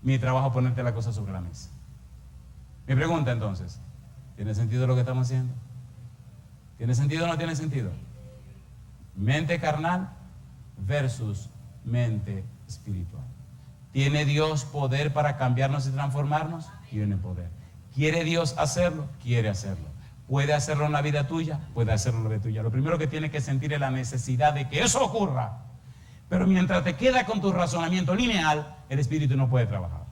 Mi trabajo es ponerte la cosa sobre la mesa. Mi pregunta entonces, ¿tiene sentido lo que estamos haciendo? ¿Tiene sentido o no tiene sentido? Mente carnal versus mente espiritual. ¿Tiene Dios poder para cambiarnos y transformarnos? Tiene poder. ¿Quiere Dios hacerlo? Quiere hacerlo. ¿Puede hacerlo en la vida tuya? Puede hacerlo en la vida tuya. Lo primero que tienes que sentir es la necesidad de que eso ocurra. Pero mientras te queda con tu razonamiento lineal, el espíritu no puede trabajar.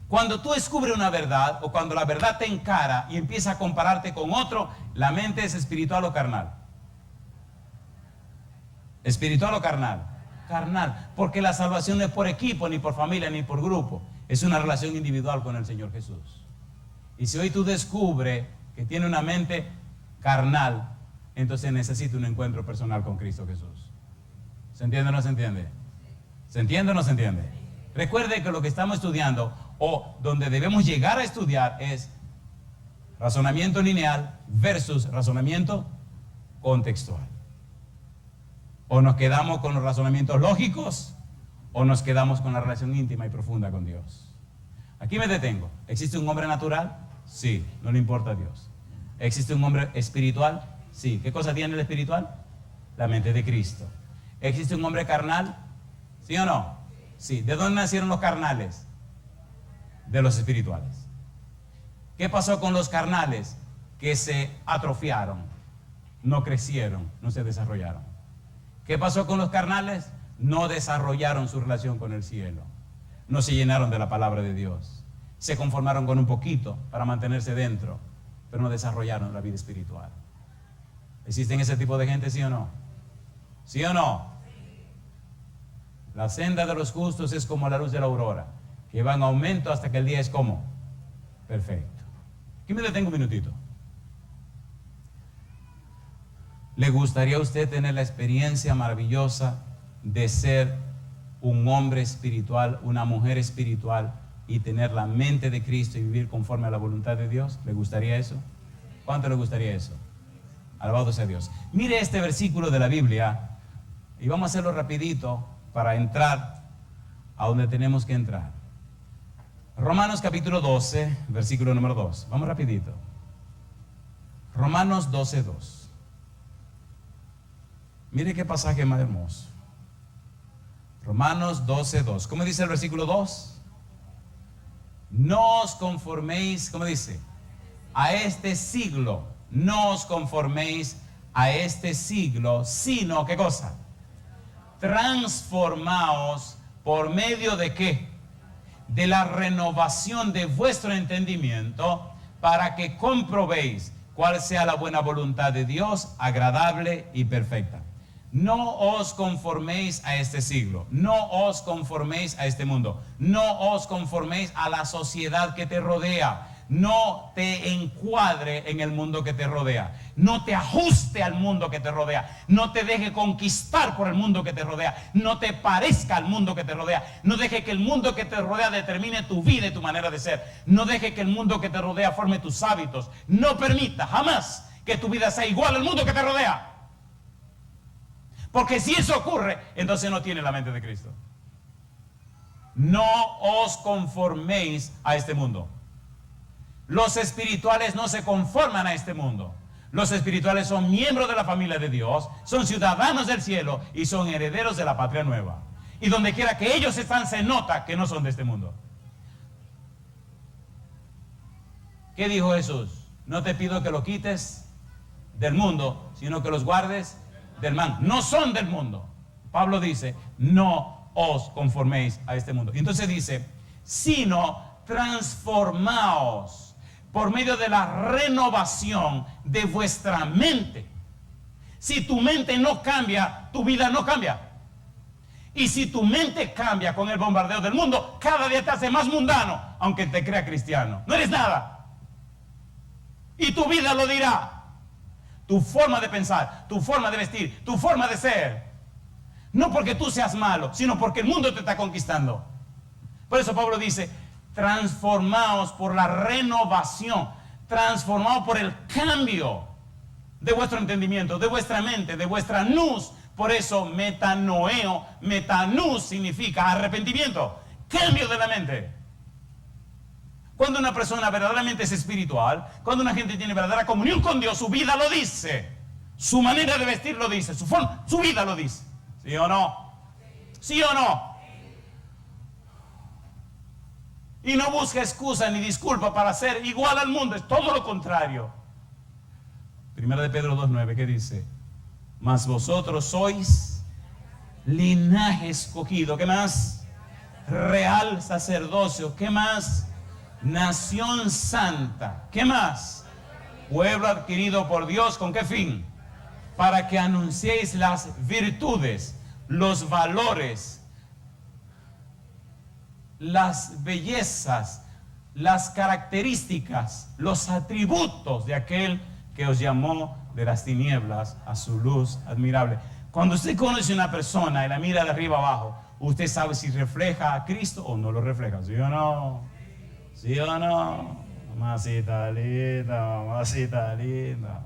Cuando tú descubres una verdad, o cuando la verdad te encara y empieza a compararte con otro, la mente es espiritual o carnal. ¿Espiritual o carnal? Carnal, porque la salvación no es por equipo, ni por familia, ni por grupo. Es una relación individual con el Señor Jesús. Y si hoy tú descubres que tiene una mente carnal, entonces necesita un encuentro personal con Cristo Jesús. ¿Se entiende o no se entiende? ¿Se entiende o no se entiende? Recuerde que lo que estamos estudiando, o donde debemos llegar a estudiar, es razonamiento lineal versus razonamiento contextual. O nos quedamos con los razonamientos lógicos, ¿O nos quedamos con la relación íntima y profunda con Dios? Aquí me detengo. ¿Existe un hombre natural? Sí, no le importa a Dios. ¿Existe un hombre espiritual? Sí. ¿Qué cosa tiene el espiritual? La mente de Cristo. ¿Existe un hombre carnal? ¿Sí o no? Sí. ¿De dónde nacieron los carnales? De los espirituales. ¿Qué pasó con los carnales? Que se atrofiaron, no crecieron, no se desarrollaron. ¿Qué pasó con los carnales? No desarrollaron su relación con el cielo. No se llenaron de la palabra de Dios. Se conformaron con un poquito para mantenerse dentro, pero no desarrollaron la vida espiritual. ¿Existen ese tipo de gente, sí o no? ¿Sí o no? La senda de los justos es como la luz de la aurora, que va en aumento hasta que el día es como perfecto. Aquí me detengo un minutito. ¿Le gustaría a usted tener la experiencia maravillosa de ser un hombre espiritual, una mujer espiritual y tener la mente de Cristo y vivir conforme a la voluntad de Dios? ¿Le gustaría eso? ¿Cuánto le gustaría eso? Alabado sea Dios. Mire este versículo de la Biblia y vamos a hacerlo rapidito para entrar a donde tenemos que entrar. Romanos capítulo 12, versículo número 2. Vamos rapidito. Romanos 12, 2. Mire qué pasaje más hermoso. Romanos 12, 2. ¿Cómo dice el versículo 2? No os conforméis, ¿cómo dice? A este siglo. No os conforméis a este siglo, sino, ¿qué cosa? Transformaos por medio de ¿qué? De la renovación de vuestro entendimiento, para que comprobéis cuál sea la buena voluntad de Dios, agradable y perfecta. No os conforméis a este siglo, no os conforméis a este mundo, no os conforméis a la sociedad que te rodea, no te encuadre en el mundo que te rodea, no te ajuste al mundo que te rodea, no te deje conquistar por el mundo que te rodea, no te parezca al mundo que te rodea, no deje que el mundo que te rodea determine tu vida y tu manera de ser, no deje que el mundo que te rodea forme tus hábitos, no permita jamás que tu vida sea igual al mundo que te rodea. Porque si eso ocurre, entonces no tiene la mente de Cristo. No os conforméis a este mundo. Los espirituales no se conforman a este mundo. Los espirituales son miembros de la familia de Dios, son ciudadanos del cielo y son herederos de la patria nueva. Y donde quiera que ellos están, se nota que no son de este mundo. ¿Qué dijo Jesús? No te pido que lo quites del mundo, sino que los guardes del mal. No son del mundo. Pablo dice, no os conforméis a este mundo. Y entonces dice, sino transformaos por medio de la renovación de vuestra mente. Si tu mente no cambia, tu vida no cambia. Y si tu mente cambia con el bombardeo del mundo, cada día te hace más mundano, aunque te crea cristiano. No eres nada. Y tu vida lo dirá. Tu forma de pensar, tu forma de vestir, tu forma de ser. No porque tú seas malo, sino porque el mundo te está conquistando. Por eso Pablo dice, transformaos por la renovación, transformaos por el cambio de vuestro entendimiento, de vuestra mente, de vuestra nous. Por eso metanoeo, metanus significa arrepentimiento, cambio de la mente. Cuando una persona verdaderamente es espiritual, cuando una gente tiene verdadera comunión con Dios, su vida lo dice. Su manera de vestir lo dice, su vida lo dice. ¿Sí o no? ¿Sí o no? Y no busca excusa ni disculpa para ser igual al mundo, es todo lo contrario. Primera de Pedro 2:9, ¿qué dice? Mas vosotros sois linaje escogido, ¿qué más? Real sacerdocio, ¿qué más? Nación santa, ¿qué más? Pueblo adquirido por Dios, ¿con qué fin? Para que anunciéis las virtudes, los valores, las bellezas, las características, los atributos de aquel que os llamó de las tinieblas a su luz admirable. Cuando usted conoce a una persona y la mira de arriba abajo, usted sabe si refleja a Cristo o no lo refleja, ¿sí o no? ¿Sí o no? Mamacita linda, mamacita linda.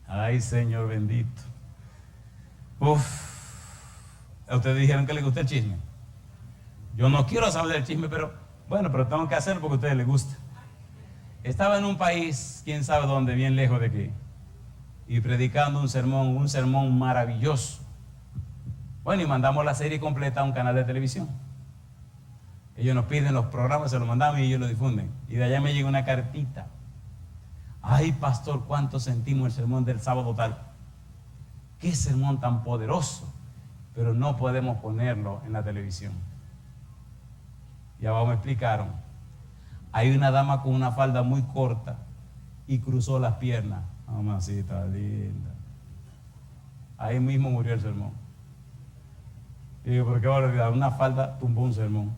Ay, Señor bendito. A ustedes dijeron que les gusta el chisme. Yo no quiero saber del chisme, pero bueno, pero tengo que hacerlo porque a ustedes les gusta. Estaba en un país, quién sabe dónde, bien lejos de aquí, y predicando un sermón maravilloso. Bueno, y mandamos la serie completa a un canal de televisión. Ellos nos piden los programas, se los mandamos y ellos lo difunden. Y de allá me llega una cartita. Ay, pastor, cuánto sentimos el sermón del sábado tal. Qué sermón tan poderoso, pero no podemos ponerlo en la televisión. Y abajo me explicaron. Hay una dama con una falda muy corta y cruzó las piernas. Mamacita linda. Ahí mismo murió el sermón. Y digo, ¿por qué barbaridad? Una falda tumbó un sermón.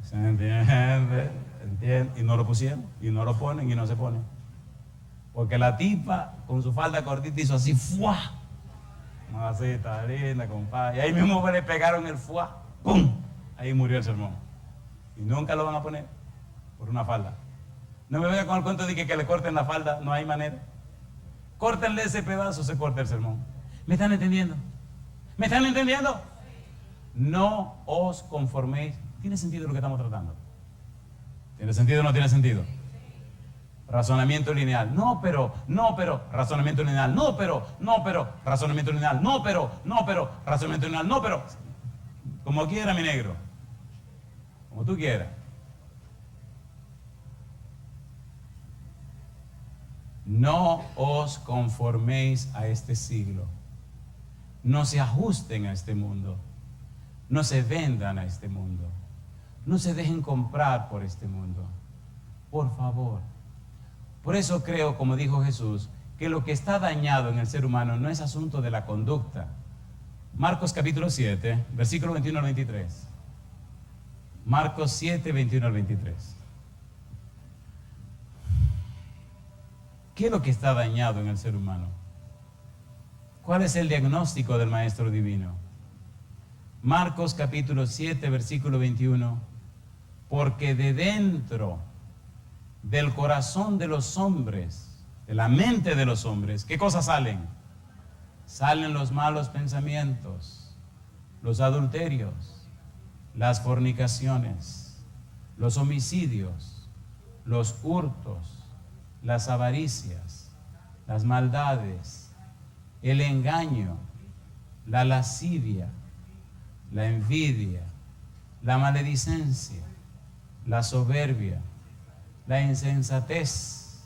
¿Se entiende? ¿Entiende? Y no lo pusieron, y no lo ponen, y no se ponen. Porque la tipa con su falda cortita hizo así, ¡fuá! Mamacita linda, compadre. Y ahí mismo le pegaron el ¡fuá! ¡Pum! Ahí murió el sermón. Y nunca lo van a poner por una falda. No me venga con el cuento de que le corten la falda, no hay manera. Córtenle ese pedazo, se corta el sermón. ¿Me están entendiendo? ¿Me están entendiendo? No os conforméis. ¿Tiene sentido lo que estamos tratando? ¿Tiene sentido o no tiene sentido? Razonamiento lineal. No, pero. Razonamiento lineal. No, pero. Razonamiento lineal. No, pero. Razonamiento lineal. No, pero. Como quiera, mi negro. Como tú quieras. No os conforméis a este siglo. No se ajusten a este mundo. No se vendan a este mundo. No se dejen comprar por este mundo. Por favor. Por eso creo, como dijo Jesús, que lo que está dañado en el ser humano no es asunto de la conducta. Marcos capítulo 7, versículo 21 al 23. Marcos 7, 21 al 23. ¿Qué es lo que está dañado en el ser humano? ¿Cuál es el diagnóstico del Maestro Divino? Marcos capítulo 7, versículo 21. Porque de dentro del corazón de los hombres, de la mente de los hombres, ¿qué cosas salen? Salen los malos pensamientos, los adulterios, las fornicaciones, los homicidios, los hurtos, las avaricias, las maldades, el engaño, la lascivia, la envidia, la maledicencia, la soberbia, la insensatez.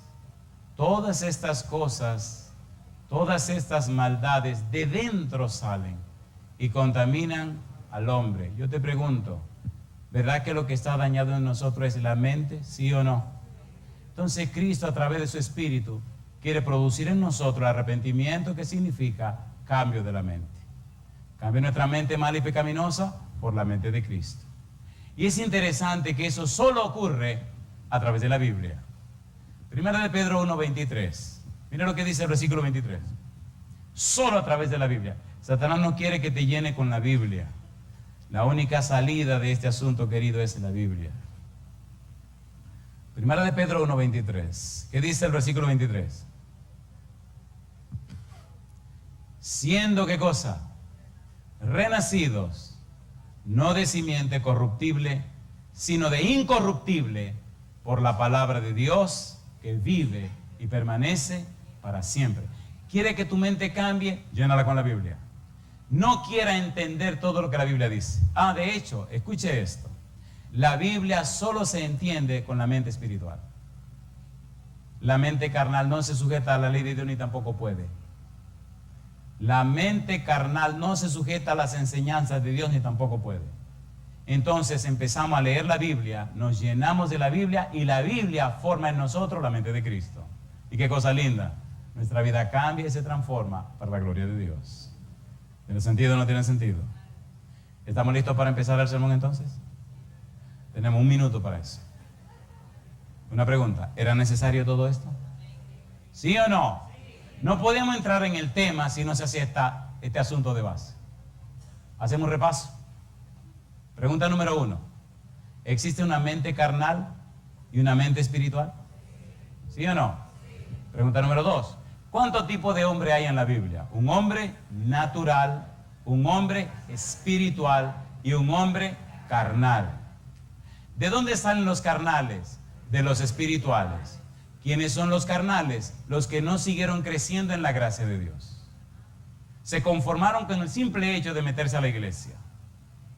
Todas estas cosas, todas estas maldades de dentro salen y contaminan al hombre. Yo te pregunto, ¿verdad que lo que está dañado en nosotros es la mente? ¿Sí o no? Entonces Cristo, a través de su Espíritu, quiere producir en nosotros arrepentimiento, que significa cambio de la mente. Cambia nuestra mente mala y pecaminosa por la mente de Cristo. Y es interesante que eso solo ocurre a través de la Biblia. Primera de Pedro 1:23. Mira lo que dice el versículo 23. Solo a través de la Biblia. Satanás no quiere que te llene con la Biblia. La única salida de este asunto, querido, es la Biblia. Primera de Pedro 1:23. ¿Qué dice el versículo 23? Siendo, ¿qué cosa? Renacidos, no de simiente corruptible, sino de incorruptible, por la palabra de Dios, que vive y permanece para siempre. ¿Quiere que tu mente cambie? Llénala con la Biblia. No quiera entender todo lo que la Biblia dice. De hecho, escuche esto. La Biblia solo se entiende con la mente espiritual. La mente carnal no se sujeta a la ley de Dios ni tampoco puede. La mente carnal no se sujeta a las enseñanzas de Dios ni tampoco puede. Entonces empezamos a leer la Biblia, nos llenamos de la Biblia y la Biblia forma en nosotros la mente de Cristo. Y qué cosa linda, nuestra vida cambia y se transforma para la gloria de Dios. ¿Tiene sentido o no tiene sentido? ¿Estamos listos para empezar el sermón entonces? Tenemos 1 minuto para eso. Una pregunta, ¿era necesario todo esto? ¿Sí o no? No podemos entrar en el tema si no se hace este asunto de base. Hacemos un repaso. Pregunta número 1. ¿Existe una mente carnal y una mente espiritual? ¿Sí o no? Pregunta número 2. ¿Cuántos tipos de hombre hay en la Biblia? Un hombre natural un hombre espiritual y un hombre carnal. ¿De dónde salen los carnales? De los espirituales. ¿Quiénes son los carnales? Los que no siguieron creciendo en la gracia de Dios. Se conformaron con el simple hecho de meterse a la iglesia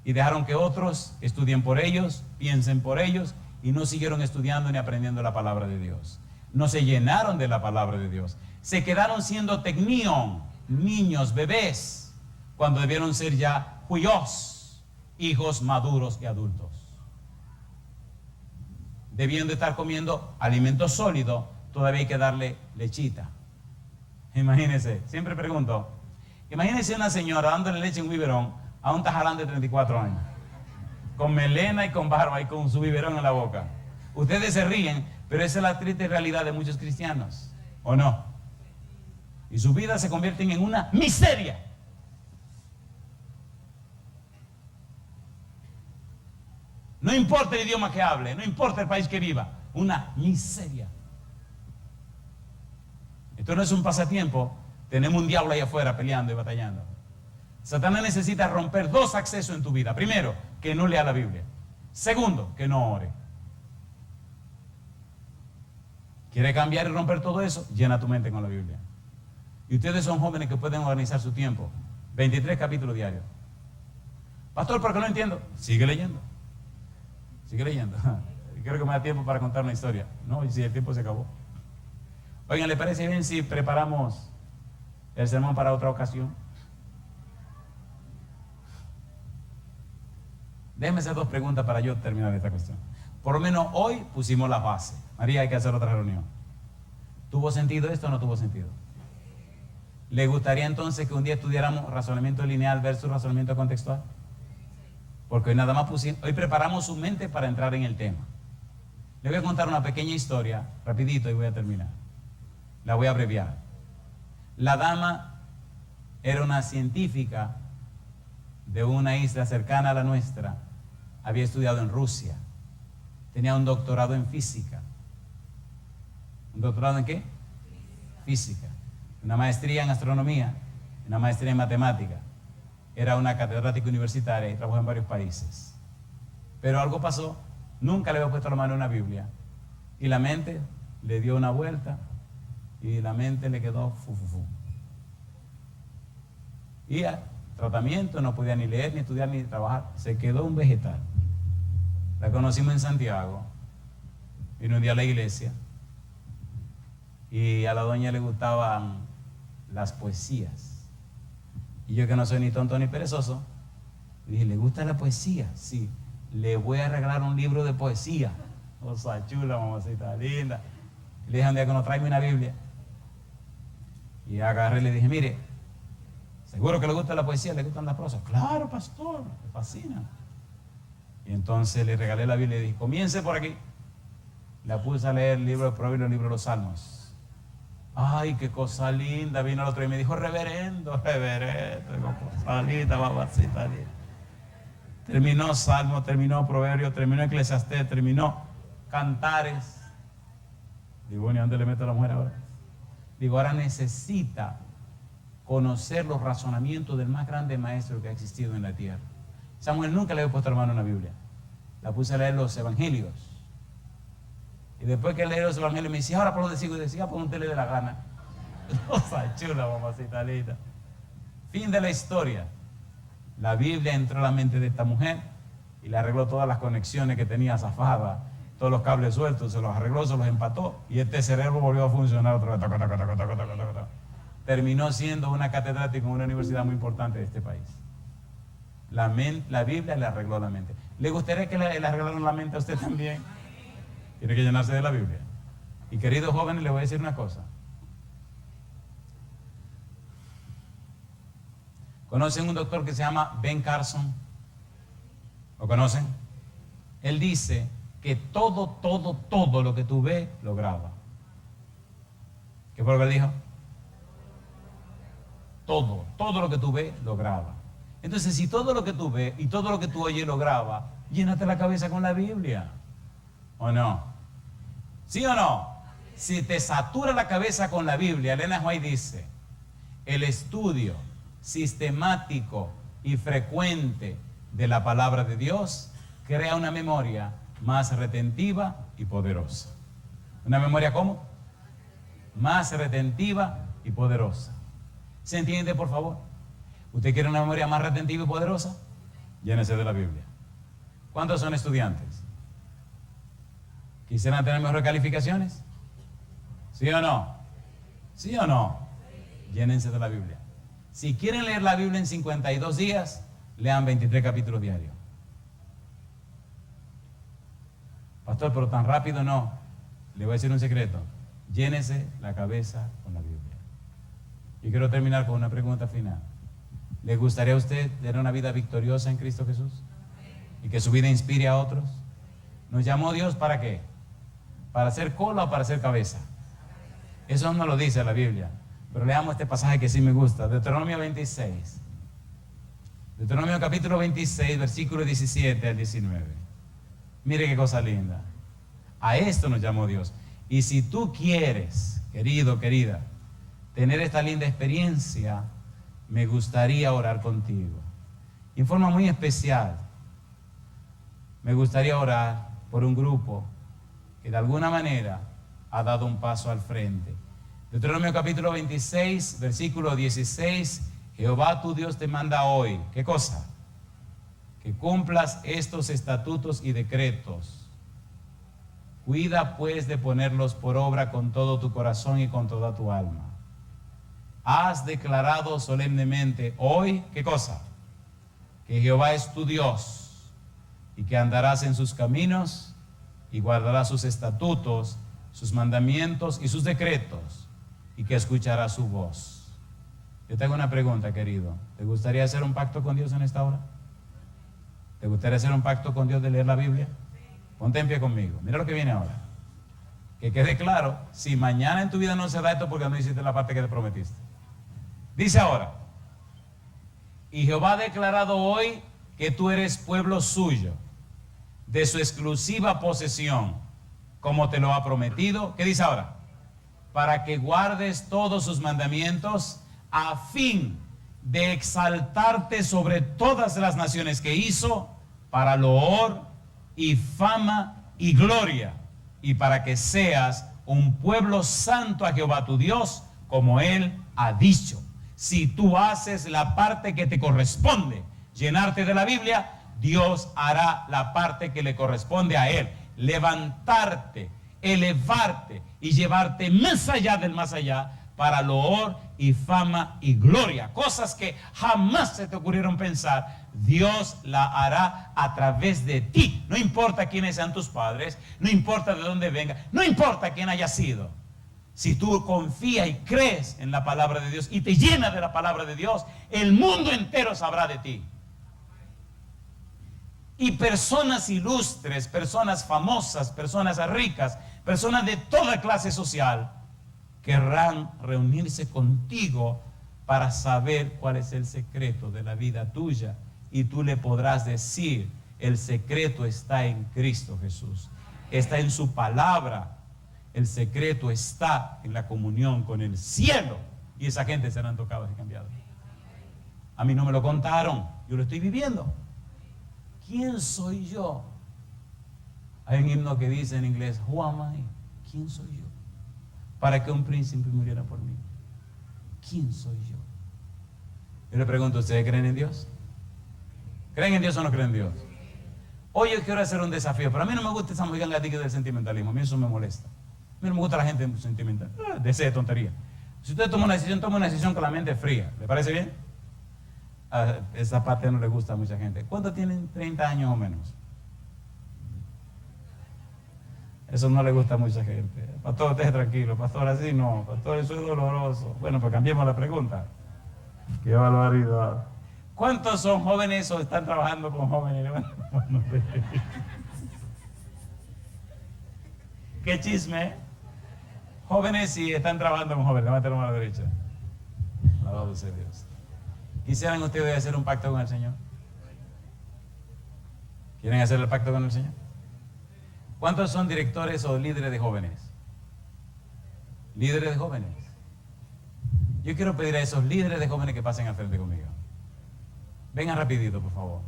y dejaron que otros estudien por ellos, piensen por ellos, y no siguieron estudiando ni aprendiendo la palabra de Dios. No se llenaron de la palabra de Dios. Se quedaron siendo tecnión, niños, bebés, cuando debieron ser ya huios, hijos maduros y adultos. Debían de estar comiendo alimento sólido, todavía hay que darle lechita. Imagínense, siempre pregunto, imagínense una señora dándole leche en un biberón a un tajalán de 34 años, con melena y con barba y con su biberón en la boca. Ustedes se ríen, pero esa es la triste realidad de muchos cristianos, ¿o no? Y sus vidas se convierten en una miseria. No importa el idioma que hable, no importa el país que viva, una miseria. Esto no es un pasatiempo, tenemos un diablo ahí afuera peleando y batallando. Satanás necesita romper dos accesos en tu vida. Primero, que no lea la Biblia. Segundo, que no ore. ¿Quiere cambiar y romper todo eso? Llena tu mente con la Biblia. Y ustedes son jóvenes que pueden organizar su tiempo. 23 capítulos diarios. Pastor, ¿por qué no entiendo? Sigue leyendo. Sigue leyendo. Creo que me da tiempo para contar una historia. No, y si el tiempo se acabó. Oigan, ¿le parece bien si preparamos el sermón para otra ocasión? Déjenme hacer dos preguntas para yo terminar esta cuestión. Por lo menos hoy pusimos la base. María, hay que hacer otra reunión. ¿Tuvo sentido esto o no tuvo sentido? ¿Le gustaría entonces que un día estudiáramos razonamiento lineal versus razonamiento contextual? Porque hoy nada más hoy preparamos su mente para entrar en el tema. Le voy a contar una pequeña historia, rapidito, y voy a terminar. La voy a abreviar. La dama era una científica de una isla cercana a la nuestra. Había estudiado en Rusia. Tenía un doctorado en física. ¿Un doctorado en qué? Física. Una maestría en astronomía, una maestría en matemática. Era una catedrática universitaria y trabajó en varios países. Pero algo pasó, nunca le había puesto la mano en una Biblia. Y la mente le dio una vuelta y la mente le quedó fu. Y al tratamiento no podía ni leer, ni estudiar, ni trabajar. Se quedó un vegetal. La conocimos en Santiago. Vino un día a la iglesia. Y a la doña le gustaban las poesías. Y yo, que no soy ni tonto ni perezoso, dije, ¿le gusta la poesía? Sí, le voy a regalar un libro de poesía. Cosa chula, mamacita linda. Le dije un día que no tráeme una Biblia. Y agarré y le dije, mire, ¿seguro que le gusta la poesía? ¿Le gustan las prosas? Claro, pastor, me fascina. Y entonces le regalé la Biblia y le dije, comience por aquí. La puse a leer el libro de Proverbios, el libro de los Salmos. Ay, qué cosa linda. Vino el otro y me dijo, reverendo, cosa linda, mamacita linda. Terminó Salmo, terminó Proverbio, terminó Eclesiastés, terminó Cantares. Digo, bueno, ¿y dónde le meto a la mujer ahora? Digo, ahora necesita conocer los razonamientos del más grande maestro que ha existido en la tierra. Samuel nunca le había puesto la mano en la Biblia. La puse a leer los evangelios. Y después que leí los evangelios me decía, ahora por dónde sigo, y decía, por donde le dé la gana. Cosa chula, mamacita linda. Fin de la historia. La Biblia entró a la mente de esta mujer y le arregló todas las conexiones que tenía zafadas, todos los cables sueltos, se los arregló, se los empató y este cerebro volvió a funcionar otra vez. Terminó siendo una catedrática en una universidad muy importante de este país. La Biblia le arregló la mente. ¿Le gustaría que le arreglaran la mente a usted también? Tiene que llenarse de la Biblia. Y queridos jóvenes, les voy a decir una cosa. ¿Conocen un doctor que se llama Ben Carson? ¿Lo conocen? Él dice que todo lo que tú ves, lo graba. ¿Qué fue lo que él dijo? Todo lo que tú ves, lo graba. Entonces, si todo lo que tú ves y todo lo que tú oyes lo graba, llénate la cabeza con la Biblia. ¿O no? ¿Sí o no? Si te satura la cabeza con la Biblia, Elena White dice, el estudio sistemático y frecuente de la palabra de Dios crea una memoria más retentiva y poderosa. ¿Una memoria cómo? Más retentiva y poderosa. ¿Se entiende, por favor? ¿Usted quiere una memoria más retentiva y poderosa? Llénese de la Biblia. ¿Cuántos son estudiantes? ¿Quisieran tener mejores calificaciones? ¿Sí o no? ¿Sí o no? Llénense de la Biblia. Si quieren leer la Biblia en 52 días, lean 23 capítulos diarios. Pastor, pero tan rápido no. Le voy a decir un secreto. Llénese la cabeza con la Biblia. Y quiero terminar con una pregunta final. ¿Le gustaría a usted tener una vida victoriosa en Cristo Jesús? Y que su vida inspire a otros. ¿Nos llamó Dios para qué? ¿Para hacer cola o para hacer cabeza? Eso no lo dice la Biblia. Pero leamos este pasaje que sí me gusta. Deuteronomio 26. Deuteronomio capítulo 26, versículo 17 al 19. Mire qué cosa linda. A esto nos llamó Dios. Y si tú quieres, querido, querida, tener esta linda experiencia, me gustaría orar contigo. Y en forma muy especial, me gustaría orar por un grupo que de alguna manera ha dado un paso al frente. Deuteronomio capítulo 26, versículo 16. Jehová tu Dios te manda hoy, ¿qué cosa? Que cumplas estos estatutos y decretos. Cuida pues de ponerlos por obra con todo tu corazón y con toda tu alma. Has declarado solemnemente hoy, ¿qué cosa? Que Jehová es tu Dios y que andarás en sus caminos y guardarás sus estatutos, sus mandamientos y sus decretos, y que escucharás su voz. Yo tengo una pregunta, querido. ¿Te gustaría hacer un pacto con Dios en esta hora? ¿Te gustaría hacer un pacto con Dios de leer la Biblia? Ponte en pie conmigo. Mira lo que viene ahora. Que quede claro, si mañana en tu vida no se da esto, porque no hiciste la parte que te prometiste. Dice ahora, y Jehová ha declarado hoy que tú eres pueblo suyo, de su exclusiva posesión, como te lo ha prometido. ¿Qué dice ahora? Para que guardes todos sus mandamientos, a fin de exaltarte sobre todas las naciones que hizo, para loor y fama y gloria, y para que seas un pueblo santo a Jehová tu Dios, como Él ha dicho. Si tú haces la parte que te corresponde, llenarte de la Biblia, Dios hará la parte que le corresponde a Él. Levantarte, elevarte y llevarte más allá del más allá, para loor y fama y gloria. Cosas que jamás se te ocurrieron pensar, Dios la hará a través de ti. No importa quiénes sean tus padres, no importa de dónde venga, no importa quién haya sido. Si tú confías y crees en la palabra de Dios y te llenas de la palabra de Dios, el mundo entero sabrá de ti. Y personas ilustres, personas famosas, personas ricas, personas de toda clase social querrán reunirse contigo para saber cuál es el secreto de la vida tuya. Y tú le podrás decir, el secreto está en Cristo Jesús, está en su palabra. El secreto está en la comunión con el cielo. Y esa gente serán tocados y cambiados. A mí no me lo contaron, yo lo estoy viviendo. ¿Quién soy yo? Hay un himno que dice en inglés, Who am I? ¿Quién soy yo? Para que un príncipe muriera por mí. ¿Quién soy yo? Yo le pregunto, ¿ustedes creen en Dios? ¿Creen en Dios o no creen en Dios? Hoy yo quiero hacer un desafío, pero a mí no me gusta esa mojiganga del sentimentalismo, a mí eso me molesta. A mí no me gusta la gente sentimental, desee tontería. Si usted toma una decisión con la mente fría, ¿le parece bien? Esa parte no le gusta a mucha gente. ¿Cuántos tienen 30 años o menos? Eso no le gusta a mucha gente. Pastor, esté tranquilo. Pastor, así no. Pastor, eso es doloroso. Bueno, pues cambiemos la pregunta. Qué barbaridad. ¿Cuántos son jóvenes o están trabajando con jóvenes? Qué chisme. Jóvenes y están trabajando con jóvenes. Levanten la mano a la derecha. Alabado sea Dios. ¿Quisieran ustedes hacer un pacto con el Señor? ¿Quieren hacer el pacto con el Señor? ¿Cuántos son directores o líderes de jóvenes? Líderes de jóvenes. Yo quiero pedir a esos líderes de jóvenes que pasen al frente conmigo. Vengan rapidito, por favor.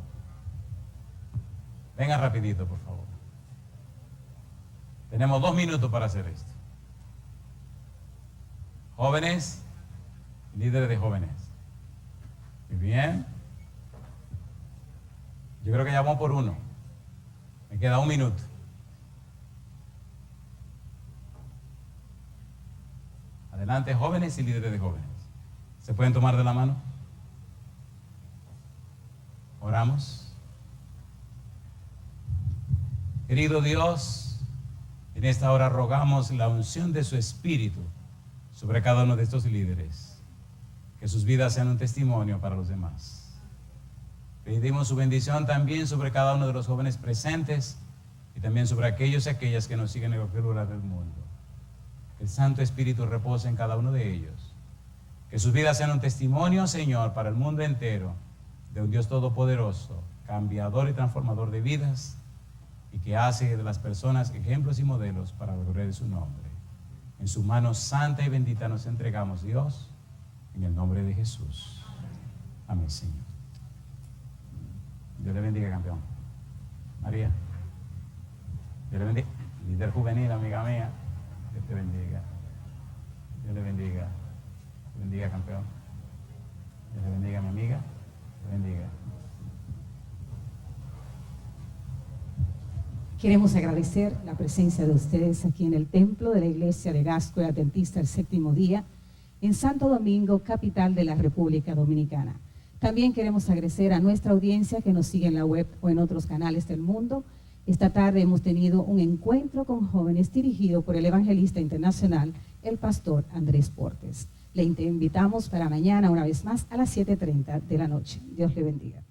Vengan rapidito, por favor. Tenemos 2 minutos para hacer esto. Jóvenes, líderes de jóvenes. Muy bien. Yo creo que ya vamos por uno. Me queda 1 minuto. Adelante, jóvenes y líderes de jóvenes. ¿Se pueden tomar de la mano? Oramos. Querido Dios, en esta hora rogamos la unción de su Espíritu sobre cada uno de estos líderes, que sus vidas sean un testimonio para los demás. Pedimos su bendición también sobre cada uno de los jóvenes presentes y también sobre aquellos y aquellas que nos siguen en cualquier lugar del mundo. Que el Santo Espíritu repose en cada uno de ellos. Que sus vidas sean un testimonio, Señor, para el mundo entero, de un Dios todopoderoso, cambiador y transformador de vidas, y que hace de las personas ejemplos y modelos para la gloria de su nombre. En su mano santa y bendita nos entregamos, Dios, en el nombre de Jesús. Amén, Señor. Dios le bendiga, campeón. María. Dios le bendiga. Líder juvenil, amiga mía. Dios te bendiga. Dios le bendiga. Dios le bendiga, campeón. Dios le bendiga, mi amiga. Dios le bendiga. Queremos agradecer la presencia de ustedes aquí en el templo de la Iglesia de Gascue Adventista el Séptimo Día, en Santo Domingo, capital de la República Dominicana. También queremos agradecer a nuestra audiencia que nos sigue en la web o en otros canales del mundo. Esta tarde hemos tenido un encuentro con jóvenes dirigido por el evangelista internacional, el pastor Andrés Portes. Le invitamos para mañana una vez más a las 7:30 de la noche. Dios le bendiga.